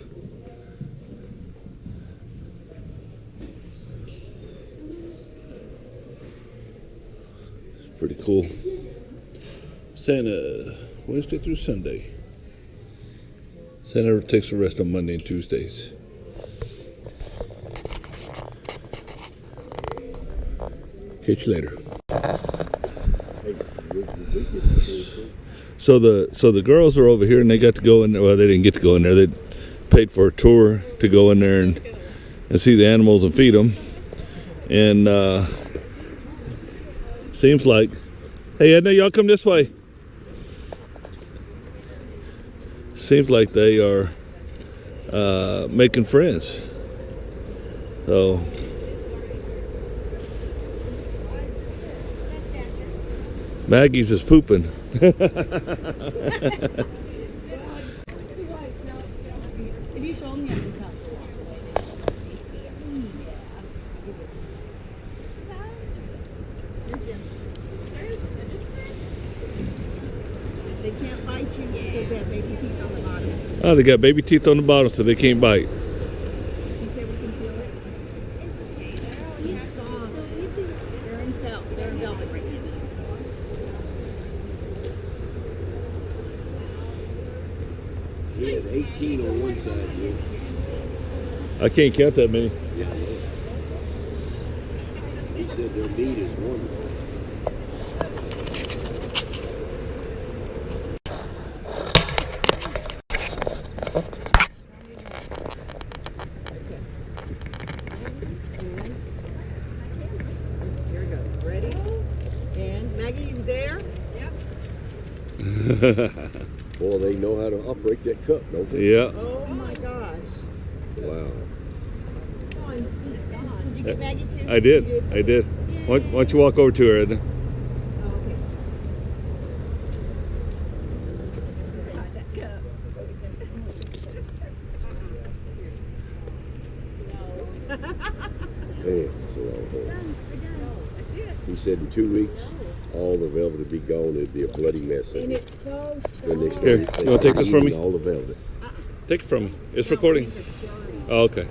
It's pretty cool. Santa, Wednesday through Sunday. Santa takes a rest on Monday and Tuesdays. Catch you later. So the girls are over here, and they got to go in there. Well, they didn't get to go in there. They paid for a tour to go in there and see the animals and feed them. And seems like, hey Edna, y'all come this way. Seems like they are making friends. So Maggie's is pooping. If you show me, I can come. They can't bite you because they have baby teeth on the bottom. Oh, they got baby teeth on the bottom, so they can't bite. She said we can feel it. It's soft. They're in felt. They're in velvet right now. He had 18 on one side, Jim. I can't count that many. Yeah, I know. He said their meat is wonderful. Here we go. Ready? And Maggie, you there? Boy, they know how to operate that cup, don't they? Yeah. Oh my gosh. Wow. Did you get Maggie too? I did. I did. Why don't you walk over to her, Edna? Man, it's a long haul. He said in 2 weeks, all the velvet would be gone. It'd be a bloody mess. And it's so When they soft. Here, started you wanna take this from me? eating all the velvet. Take it from me. It's recording. Oh, okay.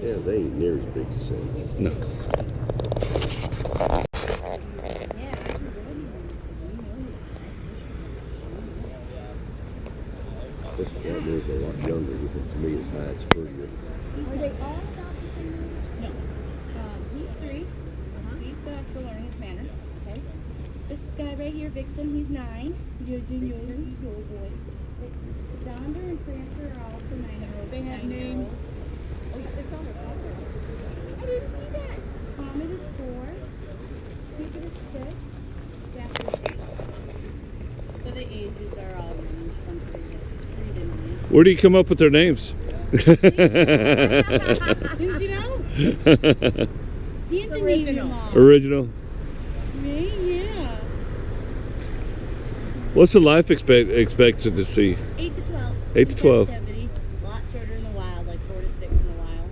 Yeah, they ain't near as big as some. No. This one is a lot younger. To me, his hide's prettier. Are they all about the same? No. He's 3. He's still learning his manners. Okay. This guy right here, Vixen, he's 9. Vixen, he's your boy. Donder and Prancer are also 9-year-olds. They have names. Oh, yeah, it's on their cover. I didn't see that. Comet is 4. Cupid is 6. Jasper is 8. So the ages are all ranged from 3 to 9. Where do you come up with their names? Didn't you know? He engineered them all. Original. Me? Yeah. What's the life expectancy? 8 to 12. 8 to 12. Captivity. A lot shorter in the wild, like 4 to 6 in the wild.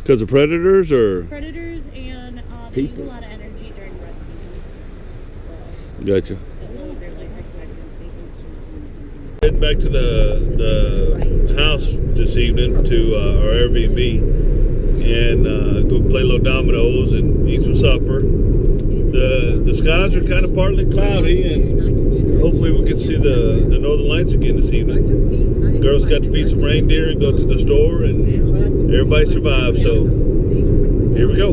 Because of predators or? Predators and they use a People. lot of energy during rut season. So Gotcha. that lowers their life expectancy. Heading back to the house this evening to our Airbnb and go play a little dominoes and eat some supper. The skies are kind of partly cloudy and hopefully we can see the northern lights again this evening. Girls got to feed some reindeer and go to the store and everybody survived, so here we go.